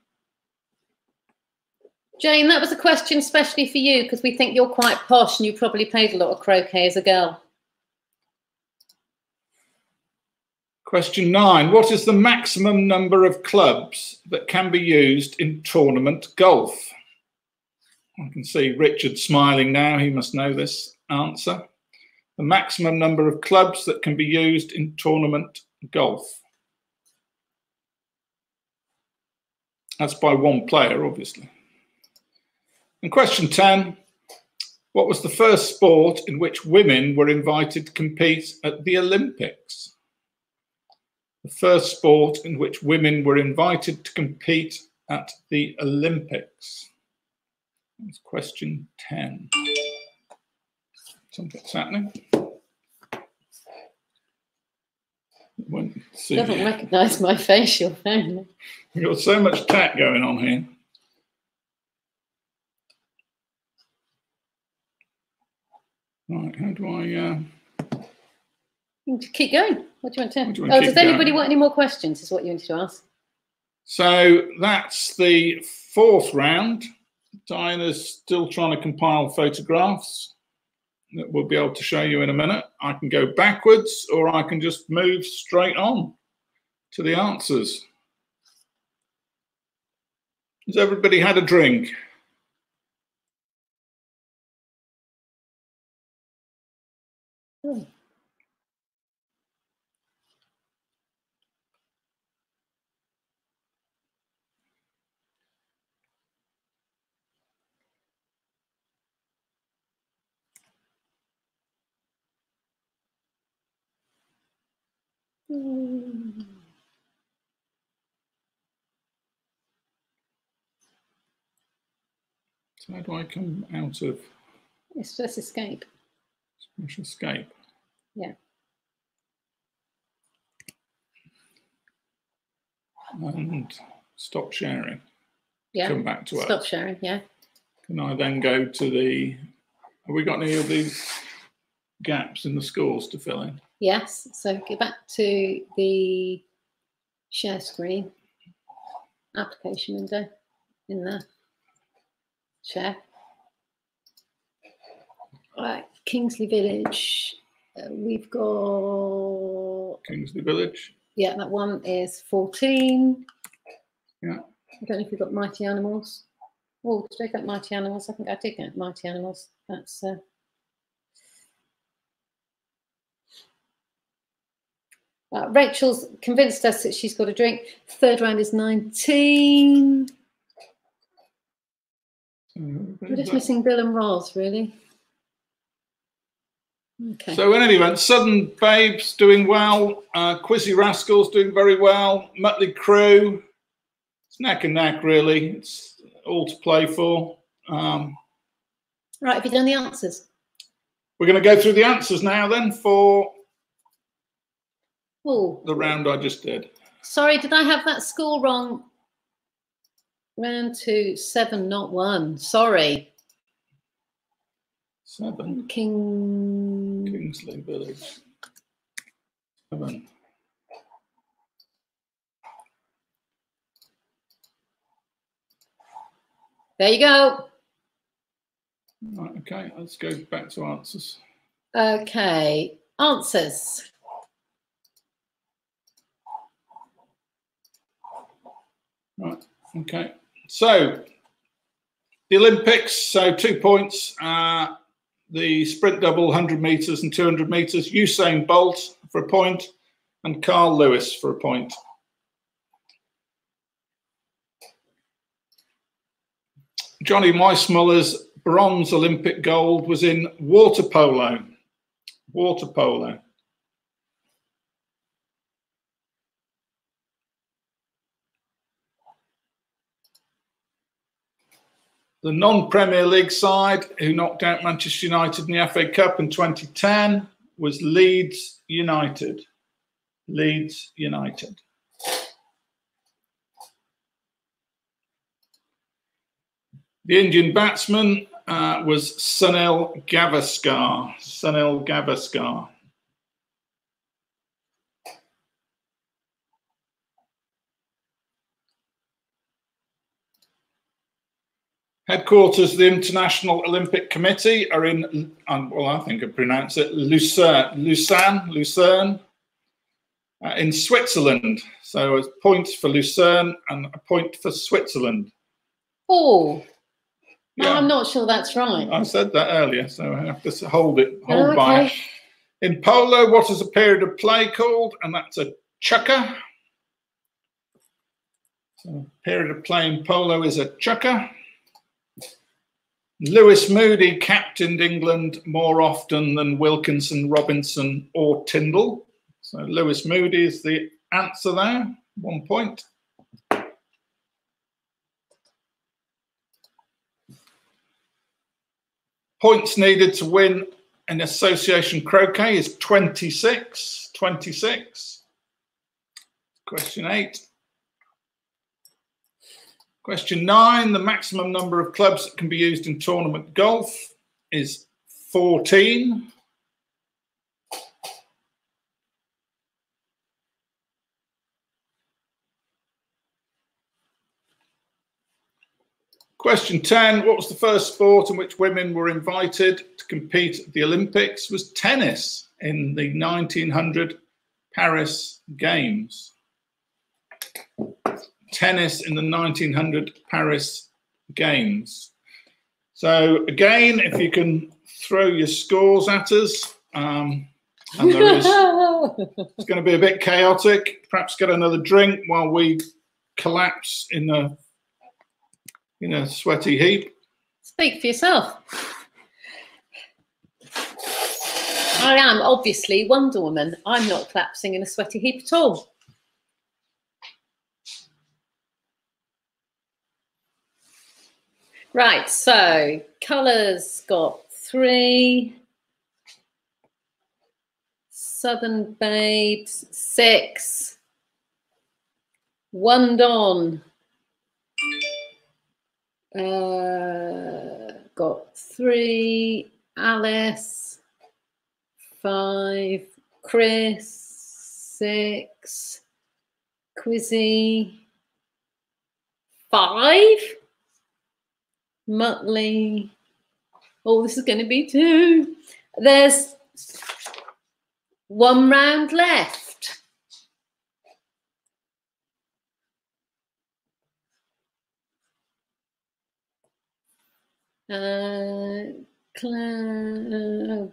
Speaker 2: Jane, that was a question especially for you because we think you're quite posh and you probably played a lot of croquet as a girl.
Speaker 1: Question 9, what is the maximum number of clubs that can be used in tournament golf? I can see Richard smiling now, he must know this answer. The maximum number of clubs that can be used in tournament golf. That's by one player, obviously. And question 10, what was the first sport in which women were invited to compete at the Olympics? The first sport in which women were invited to compete at the Olympics. That's question 10. Something's happening.
Speaker 2: It doesn't recognise my facial phone.
Speaker 1: You've got so much tech going on here. Right, how do I...
Speaker 2: Keep going. What do you want to... Oh, does anybody want any more questions, is what you wanted to ask?
Speaker 1: So that's the 4th round. Diana's still trying to compile photographs that we'll be able to show you in a minute. I can go backwards or I can just move straight on to the answers. Has everybody had a drink?
Speaker 2: Oh.
Speaker 1: So how do I come out of...
Speaker 2: It's just escape.
Speaker 1: Smash escape.
Speaker 2: Yeah.
Speaker 1: And stop sharing.
Speaker 2: Yeah.
Speaker 1: Come back to us.
Speaker 2: Stop sharing, yeah.
Speaker 1: Can I then go to the... Have we got any of these gaps in the scores to fill in?
Speaker 2: Yes, so go back to the share screen, application window in the share. Right, Kingsley Village, we've got...
Speaker 1: Kingsley Village.
Speaker 2: Yeah, that one is 14.
Speaker 1: Yeah.
Speaker 2: I don't know if we've got Mighty Animals. Oh, did I get Mighty Animals? I think I did get Mighty Animals. That's Rachel's convinced us that she's got a drink. Third round is 19. We're just missing Bill and Roz, really. Okay.
Speaker 1: So in any event, Southern Babes doing well. Quizzy Rascals doing very well. Mötley Crüe, it's neck and neck, really. It's all to play for.
Speaker 2: Right, have you done the answers?
Speaker 1: We're going to go through the answers now then for
Speaker 2: the
Speaker 1: round I just did.
Speaker 2: Sorry, did I have that score wrong? Round 2, 7, not 1. Sorry.
Speaker 1: 7.
Speaker 2: Kingsley
Speaker 1: Village. 7.
Speaker 2: There you go.
Speaker 1: Right, okay, let's go back to answers.
Speaker 2: Okay, answers.
Speaker 1: Right, okay. So, the Olympics, so 2 points. The sprint double, 100 metres and 200 metres. Usain Bolt for a point and Carl Lewis for a point. Johnny Weissmuller's bronze Olympic gold was in water polo. Water polo. The non-Premier League side who knocked out Manchester United in the FA Cup in 2010 was Leeds United. Leeds United. The Indian batsman was Sunil Gavaskar. Sunil Gavaskar. Headquarters of the International Olympic Committee are in, well, I think I pronounce it, Lucerne, in Switzerland. So a point for Lucerne and a point for Switzerland.
Speaker 2: Oh,
Speaker 1: yeah.
Speaker 2: I'm not sure that's right.
Speaker 1: I said that earlier, so I have to hold by it. In polo, what is a period of play called? And that's a chukker. So period of play in polo is a chukker. Lewis Moody captained England more often than Wilkinson, Robinson or Tyndall. So Lewis Moody is the answer there, 1 point. Points needed to win an association croquet is 26. 26. Question 8. Question 9, the maximum number of clubs that can be used in tournament golf is 14. Question 10, what was the first sport in which women were invited to compete at the Olympics? Was tennis in the 1900 Paris Games. Tennis in the 1900 Paris Games. So again, if you can throw your scores at us, and there is, it's going to be a bit chaotic. Perhaps get another drink while we collapse in a sweaty heap.
Speaker 2: Speak for yourself. I am obviously Wonder Woman. I'm not collapsing in a sweaty heap at all. Right, so colours got 3. Southern Babes, 6. One Don. Got 3. Alice, 5. Chris, 6. Quizzy, 5. Mötley. Oh, this is going to be 2. There's 1 round left.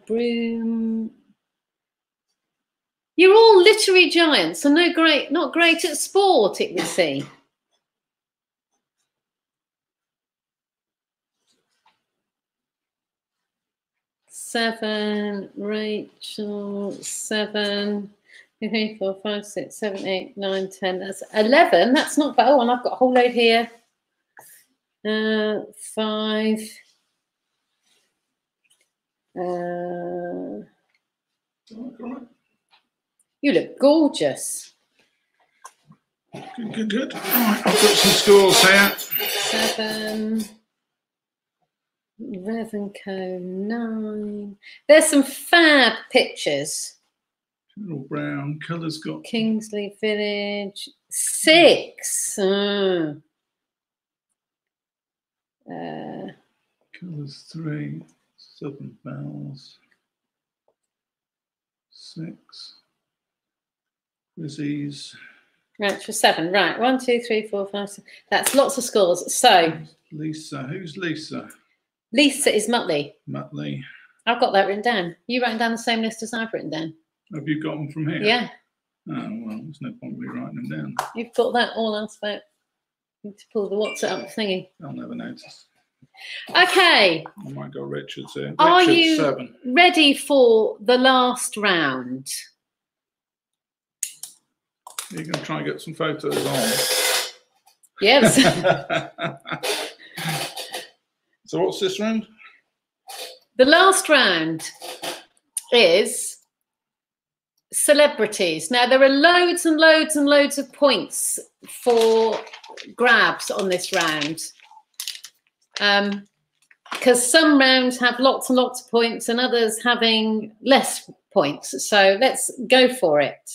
Speaker 2: Broom. You're all literary giants and not great at sport, it would seem. Seven, Rachel, 7, 3, 4, 5, 6, 7, 8, 9, 10. That's 11. That's not bad. Oh, and I've got a whole load here. 5. You look gorgeous.
Speaker 1: Good, good. All right, I've got some scores here.
Speaker 2: 7. Revenco, 9. There's some fab pictures.
Speaker 1: General Brown, colours got...
Speaker 2: Kingsley Village, 6.
Speaker 1: Colours 3. Southern Bells, 6. Rizzies.
Speaker 2: Right, for 7. Right, 1, 2, 3, 4, 5, 6. That's lots of scores. So
Speaker 1: Lisa, who's Lisa?
Speaker 2: Lisa is Muttley.
Speaker 1: Muttley.
Speaker 2: I've got that written down. You writing down the same list as I've written down?
Speaker 1: Have you got them from here?
Speaker 2: Yeah.
Speaker 1: Oh, well, there's no point in me writing them down.
Speaker 2: You've got that all else about. You need to pull the WhatsApp thingy.
Speaker 1: I'll never notice.
Speaker 2: Okay.
Speaker 1: I might go Richard's here.
Speaker 2: Are
Speaker 1: Richard's
Speaker 2: you
Speaker 1: 7.
Speaker 2: ready for the last round?
Speaker 1: You're going to try and get some photos on.
Speaker 2: Yes.
Speaker 1: So what's this round?
Speaker 2: The last round is celebrities. Now, there are loads and loads and loads of points for grabs on this round. Because some rounds have lots and lots of points and others having less points. So let's go for it.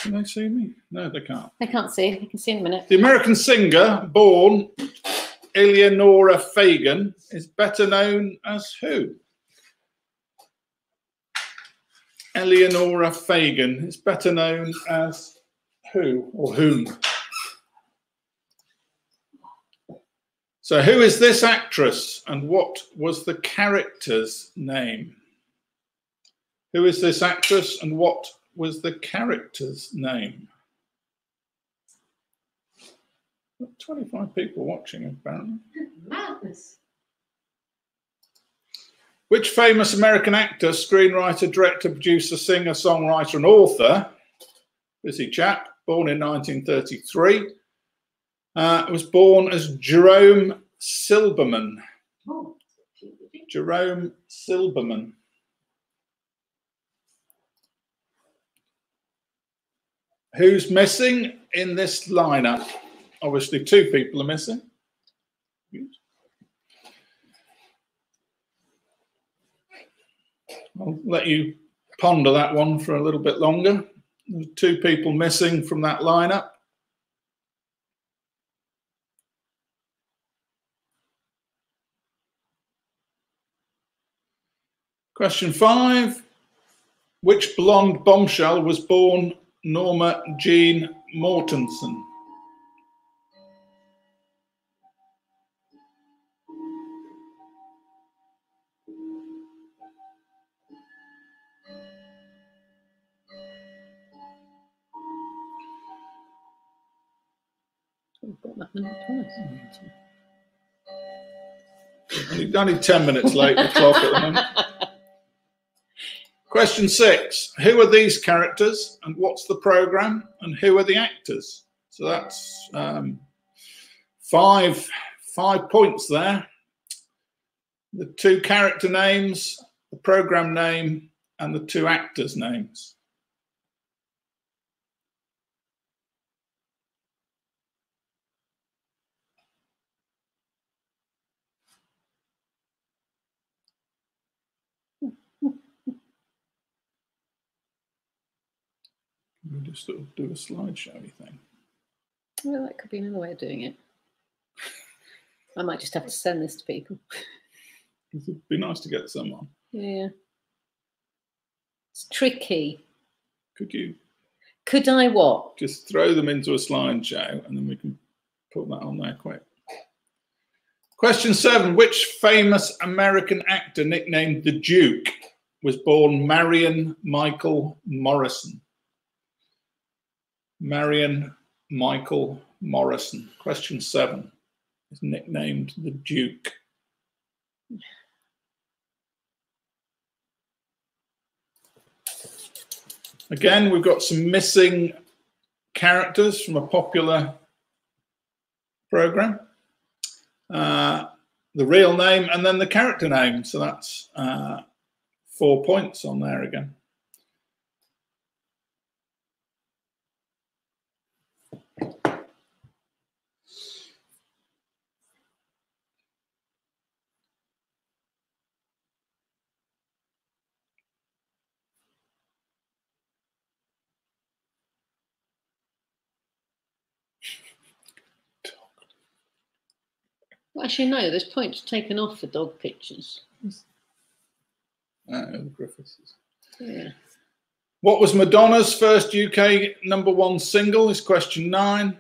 Speaker 1: Can they see me? No, they can't.
Speaker 2: They can't see. You can see in a minute.
Speaker 1: The American singer born Eleanora Fagan is better known as who? Eleanora Fagan is better known as who or whom? So who is this actress and what was the character's name? Who is this actress and what was the character's name? 25 people watching, apparently.
Speaker 2: Madness.
Speaker 1: Which famous American actor, screenwriter, director, producer, singer, songwriter, and author, busy chap, born in 1933, was born as Jerome Silberman.
Speaker 2: Oh.
Speaker 1: Jerome Silberman. Who's missing in this lineup? Obviously, 2 people are missing. Good. I'll let you ponder that one for a little bit longer. There's 2 people missing from that lineup. Question 5. Which blonde bombshell was born Norma Jean Mortensen? Only 10 minutes late, the clock at the moment. Question 6. Who are these characters and what's the programme and who are the actors? So that's 5 points there. The 2 character names, the programme name and the 2 actors' names. We just sort of do a slideshow thing.
Speaker 2: Well, that could be another way of doing it. I might just have to send this to people.
Speaker 1: It'd be nice to get someone.
Speaker 2: Yeah. It's tricky.
Speaker 1: Could
Speaker 2: I what?
Speaker 1: Just throw them into a slideshow and then we can put that on there quick. Question 7. Which famous American actor nicknamed the Duke was born Marion Michael Morrison? Marion Michael Morrison. Question 7. Is nicknamed the Duke. Again, we've got some missing characters from a popular program. The real name and then the character name. So that's 4 points on there again.
Speaker 2: Well, actually, no, there's points taken off for dog pictures.
Speaker 1: Griffiths.
Speaker 2: Yeah.
Speaker 1: What was Madonna's first UK #1 single? Is question 9.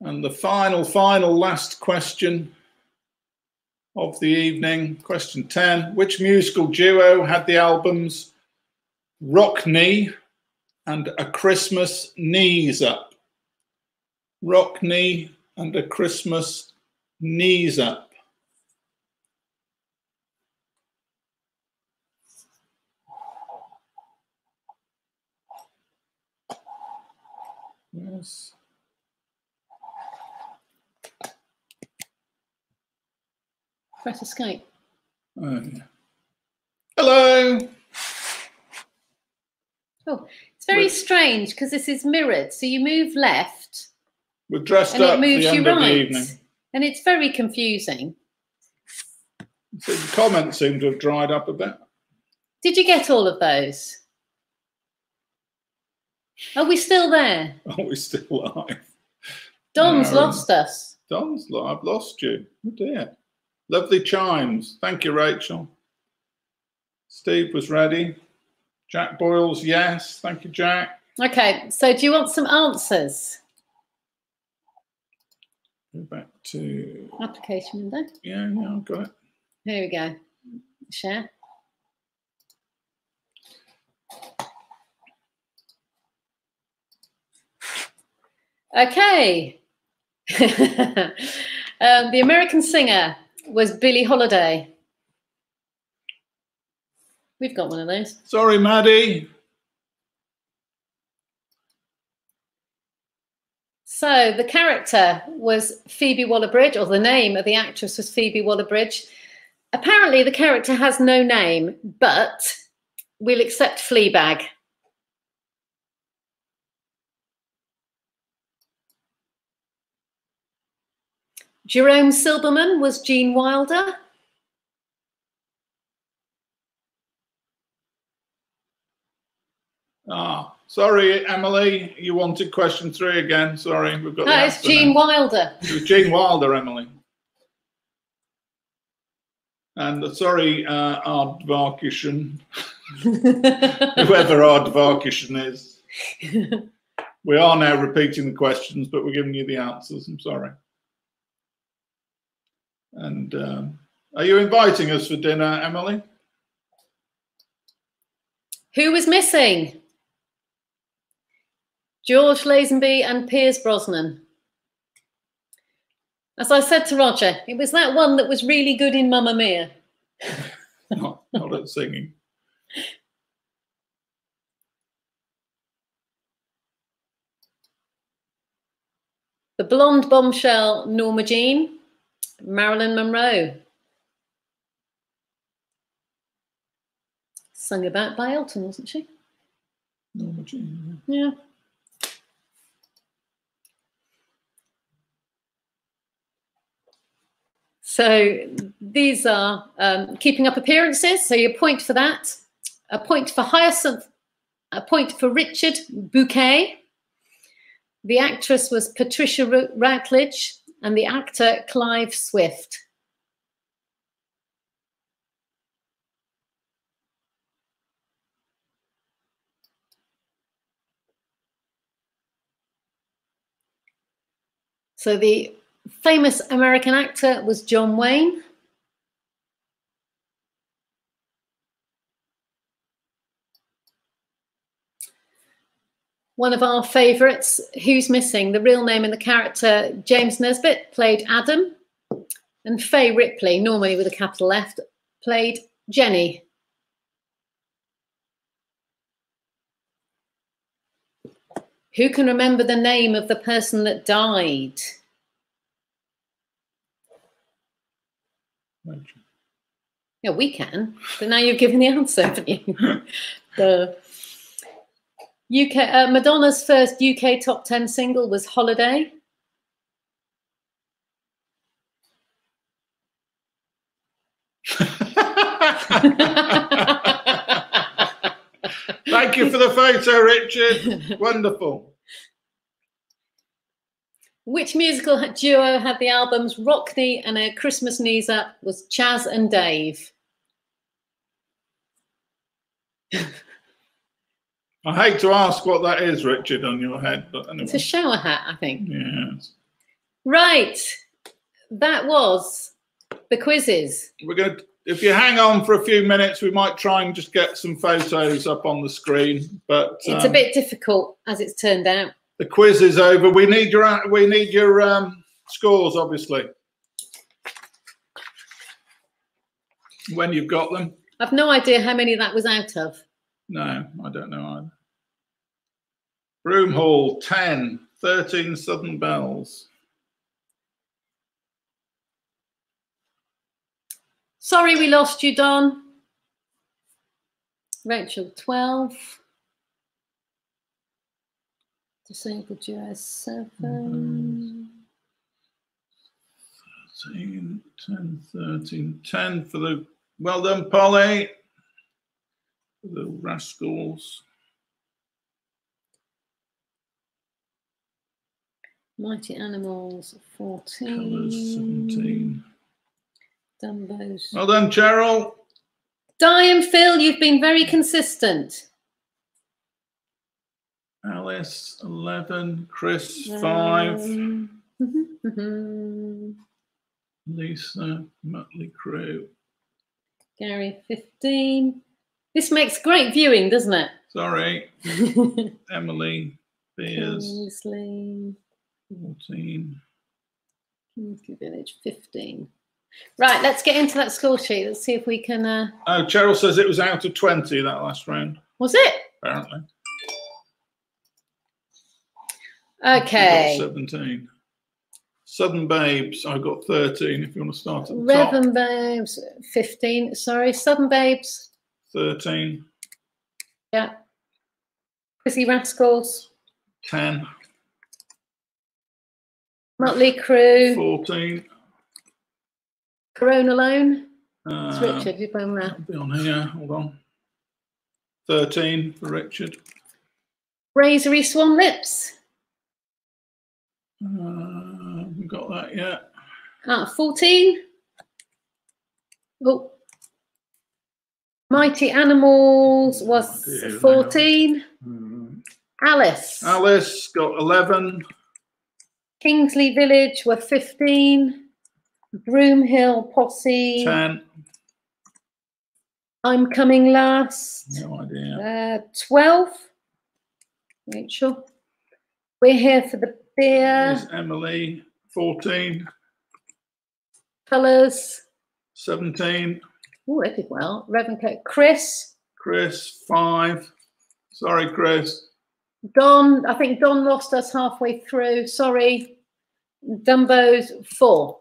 Speaker 1: And the final last question of the evening, question 10. Which musical duo had the albums Rockney and A Christmas Knees Up? Rockney and A Christmas Knees Up. Yes.
Speaker 2: Press escape.
Speaker 1: Oh, yeah. Hello.
Speaker 2: Oh, it's very strange because this is mirrored. So you move left.
Speaker 1: We've dressed
Speaker 2: and
Speaker 1: up
Speaker 2: it moves
Speaker 1: for the
Speaker 2: you
Speaker 1: end of the
Speaker 2: right.
Speaker 1: evening.
Speaker 2: And it's very confusing.
Speaker 1: So the comments seem to have dried up a bit.
Speaker 2: Did you get all of those? Are we still there?
Speaker 1: Are we still live?
Speaker 2: Don's lost us.
Speaker 1: Don's, I've lost you. Oh dear. Lovely chimes. Thank you, Rachel. Steve was ready. Jack Boyles, yes. Thank you, Jack.
Speaker 2: Okay, so do you want some answers?
Speaker 1: Go back to
Speaker 2: Application window.
Speaker 1: Yeah, I've got it.
Speaker 2: Here we go. Share. Okay. The American singer was Billie Holiday. We've got one of those.
Speaker 1: Sorry, Maddie.
Speaker 2: So the character was Phoebe Waller-Bridge, or the name of the actress was Phoebe Waller-Bridge. Apparently the character has no name, but we'll accept Fleabag. Jerome Silberman was Gene Wilder.
Speaker 1: Ah, sorry, Emily. You wanted question 3 again. Sorry, we've got.
Speaker 2: No, it's Gene Wilder.
Speaker 1: It was Gene Wilder, Emily. And sorry, Ardvarkishan, whoever Ardvarkishan is. We are now repeating the questions, but we're giving you the answers. I'm sorry. And are you inviting us for dinner, Emily?
Speaker 2: Who was missing? George Lazenby and Piers Brosnan. As I said to Roger, it was that one that was really good in Mamma Mia.
Speaker 1: not at singing.
Speaker 2: The blonde bombshell Norma Jean, Marilyn Monroe. Sung about by Elton, wasn't she?
Speaker 1: Norma Jean.
Speaker 2: Yeah. So these are keeping up appearances. So your point for that, a point for Hyacinth, a point for Richard Bouquet. The actress was Patricia Routledge and the actor Clive Swift. So the famous American actor was John Wayne. One of our favourites, Who's Missing? The real name and the character, James Nesbitt, played Adam. And Fay Ripley, normally with a capital F, played Jenny. Who can remember the name of the person that died? Yeah, we can. But now you've given the answer, haven't you? The UK, Madonna's first UK top 10 single was Holiday.
Speaker 1: Thank you for the photo, Richard. Wonderful.
Speaker 2: Which musical duo had the albums Rockney and A Christmas Knees Up? Was Chaz and Dave.
Speaker 1: I hate to ask what that is, Richard, on your head, but anyway.
Speaker 2: It's a shower hat, I think.
Speaker 1: Yes.
Speaker 2: Right. That was the quizzes.
Speaker 1: We're going to, if you hang on for a few minutes, we might try and just get some photos up on the screen. But
Speaker 2: it's a bit difficult, as it's turned out. The
Speaker 1: quiz is over. We need your scores, obviously, when you've got them.
Speaker 2: I've no idea how many that was out of.
Speaker 1: No, I don't know either. Broom Hall, 10, 13 Southern Bells.
Speaker 2: Sorry we lost you, Don. Rachel, 12. Disabled duo, 7.
Speaker 1: 13, 10, 13, 10 for the... Well done, Polly. The Rascals.
Speaker 2: Mighty Animals, 14.
Speaker 1: Colours, 17.
Speaker 2: Dumbos.
Speaker 1: Well done, Cheryl.
Speaker 2: Di and Phil, you've been very consistent.
Speaker 1: Alice, 11. Chris, 5. Lisa, Mötley Crüe.
Speaker 2: Gary, 15. This makes great viewing, doesn't it?
Speaker 1: Sorry. Emily, Beers.
Speaker 2: Kingsley.
Speaker 1: 14.
Speaker 2: Kingsley Village, 15. Right, let's get into that score sheet. Let's see if we can...
Speaker 1: Oh, Cheryl says it was out of 20, that last round.
Speaker 2: Was it?
Speaker 1: Apparently.
Speaker 2: Okay.
Speaker 1: 17. Southern Babes, I got 13, if you want to start at the
Speaker 2: Revon Babes, 15. Sorry, Southern Babes.
Speaker 1: 13.
Speaker 2: Yeah. Chrissy Rascals.
Speaker 1: 10.
Speaker 2: Mötley Crüe.
Speaker 1: 14.
Speaker 2: Corona Alone. It's Richard, you're going there.
Speaker 1: I'll be on here, hold on. 13 for Richard.
Speaker 2: Razory Swan Lips.
Speaker 1: Haven't got that yet.
Speaker 2: 14. Oh. Mighty Animals was 14. Alice.
Speaker 1: Alice got 11.
Speaker 2: Kingsley Village were 15. Broomhill Posse.
Speaker 1: 10.
Speaker 2: I'm Coming Last.
Speaker 1: No idea.
Speaker 2: 12. Rachel. We're Here for the Beer.
Speaker 1: There's Emily, 14.
Speaker 2: Colours.
Speaker 1: 17.
Speaker 2: Oh, I did well. Revon Coat. Chris.
Speaker 1: Chris, 5. Sorry, Chris.
Speaker 2: Don. I think Don lost us halfway through. Sorry. Dumbo's 4.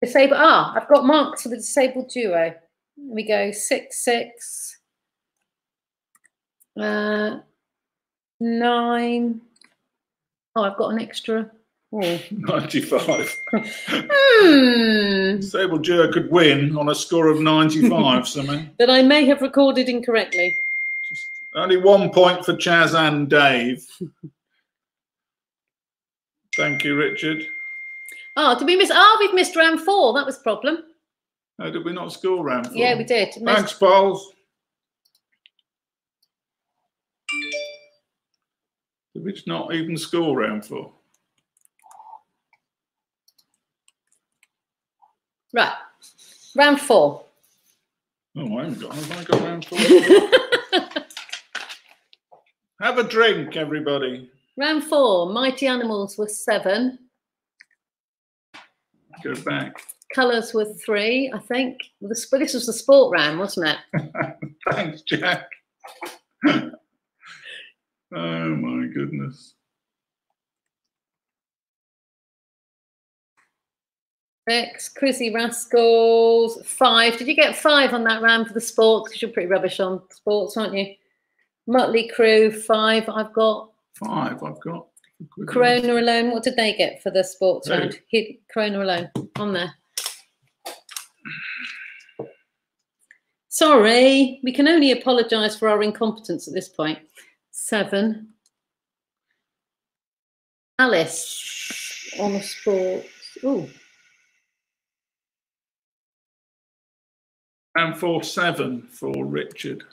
Speaker 2: Disabled. I've got marks for the disabled duo. There we go. 6, 6. 9. Oh, I've got an extra. Oh.
Speaker 1: 95. Disabled duo could win on a score of 95, something.
Speaker 2: That I may have recorded incorrectly.
Speaker 1: Just only 1 point for Chaz and Dave. Thank you, Richard.
Speaker 2: Oh, did we miss? We've missed round 4. That was a problem.
Speaker 1: Oh, did we not score round 4?
Speaker 2: Yeah, we did.
Speaker 1: Thanks, Pauls. Did we just not even score round 4?
Speaker 2: Right, round 4.
Speaker 1: Oh, I haven't got. Have I got round 4? Have a drink, everybody.
Speaker 2: Round 4. Mighty animals were 7.
Speaker 1: Go back.
Speaker 2: Colours were 3, I think. This was the sport round, wasn't it?
Speaker 1: Thanks, Jack. Oh my goodness.
Speaker 2: 6. Quizzy Rascals 5. Did you get 5 on that round for the sports? Because you're pretty rubbish on sports, aren't you? Motley Crew 5. I've got
Speaker 1: 5. I've got.
Speaker 2: Corona Alone. What did they get for the sports
Speaker 1: 2.
Speaker 2: round? Corona Alone on there. Sorry, we can only apologise for our incompetence at this point. 7. Alice on the sports. Ooh.
Speaker 1: Round 4, 7 for Richard.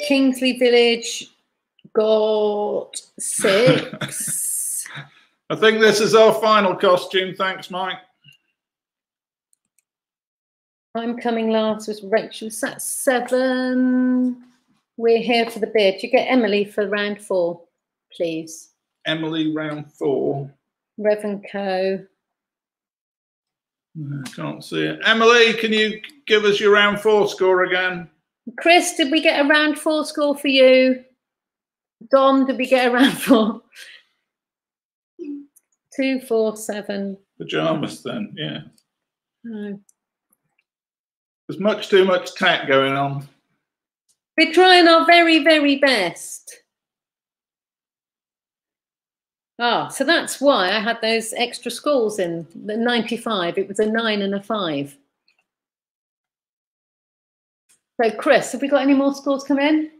Speaker 2: Kingsley Village got 6.
Speaker 1: I think this is our final costume. Thanks, Mike.
Speaker 2: I'm coming last with Rachel. That's 7. We're here for the bid. You get Emily for round 4, please.
Speaker 1: Emily, round 4.
Speaker 2: Reverend Co.
Speaker 1: I can't see it. Emily, can you give us your round 4 score again?
Speaker 2: Chris, did we get a round 4 score for you? Dom, did we get a round 4? 2, 4, 7.
Speaker 1: Pajamas, then, yeah.
Speaker 2: No.
Speaker 1: There's much too much tack going on.
Speaker 2: We're trying our very, very best. Ah, so that's why I had those extra scores in the 95. It was a 9 and a 5. So, Chris, have we got any more scores come in?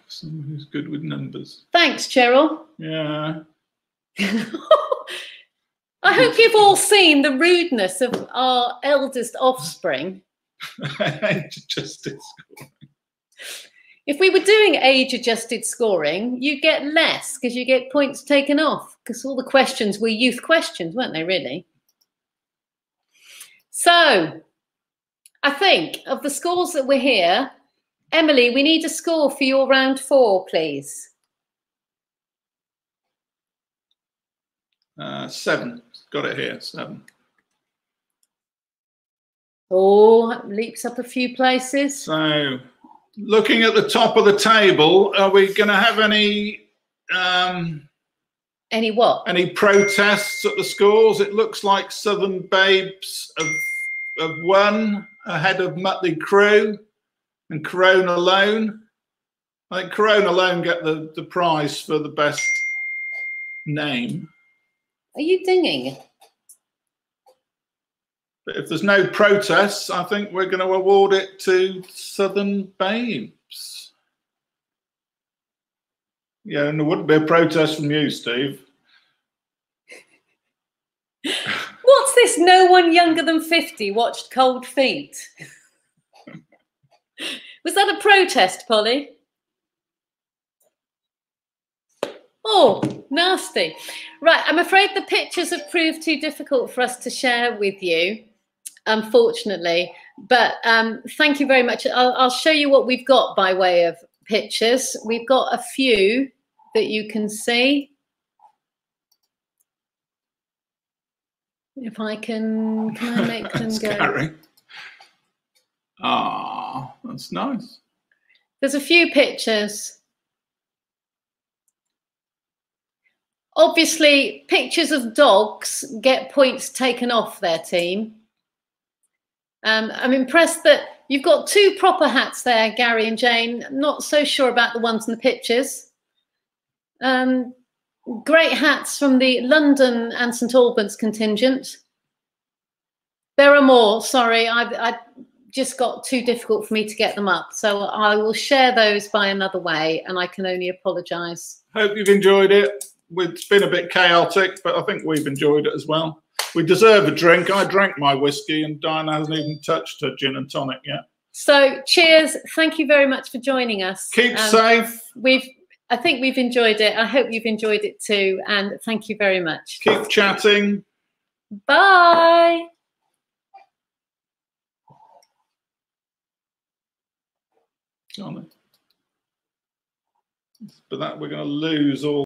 Speaker 1: Someone who's good with numbers.
Speaker 2: Thanks, Cheryl.
Speaker 1: Yeah.
Speaker 2: I hope you've all seen the rudeness of our eldest offspring.
Speaker 1: Age-adjusted scoring.
Speaker 2: If we were doing age-adjusted scoring, you get less because you get points taken off because all the questions were youth questions, weren't they, really? So, I think of the scores that were here, Emily, we need a score for your round 4, please.
Speaker 1: 7. Got it here, 7.
Speaker 2: Oh, leaps up a few places.
Speaker 1: So, looking at the top of the table, are we going to have any
Speaker 2: what?
Speaker 1: Any protests at the scores? It looks like Southern Babes have won ahead of Motley Crew and Corona Alone. I think Corona Alone get the prize for the best name.
Speaker 2: Are you dinging?
Speaker 1: But if there's no protests, I think we're going to award it to Southern Babes. Yeah, and there wouldn't be a protest from you, Steve.
Speaker 2: What's this? No one younger than 50 watched Cold Feet. Was that a protest, Polly? Oh, nasty. Right, I'm afraid the pictures have proved too difficult for us to share with you, unfortunately. But thank you very much. I'll show you what we've got by way of pictures. We've got a few that you can see. If I can I make them go?
Speaker 1: Scary. Ah, that's nice.
Speaker 2: There's a few pictures. Obviously, pictures of dogs get points taken off their team. I'm impressed that you've got 2 proper hats there, Gary and Jane. Not so sure about the ones in the pictures. Great hats from the London and St Albans contingent. There are more, sorry, I just got too difficult for me to get them up. So I will share those by another way and I can only apologise.
Speaker 1: Hope you've enjoyed it. It's been a bit chaotic, but I think we've enjoyed it as well. We deserve a drink. I drank my whiskey and Diana hasn't even touched her gin and tonic yet.
Speaker 2: So cheers. Thank you very much for joining us.
Speaker 1: Keep safe.
Speaker 2: I think we've enjoyed it. I hope you've enjoyed it too. And thank you very much.
Speaker 1: Keep chatting.
Speaker 2: Bye.
Speaker 1: But that we're going to lose all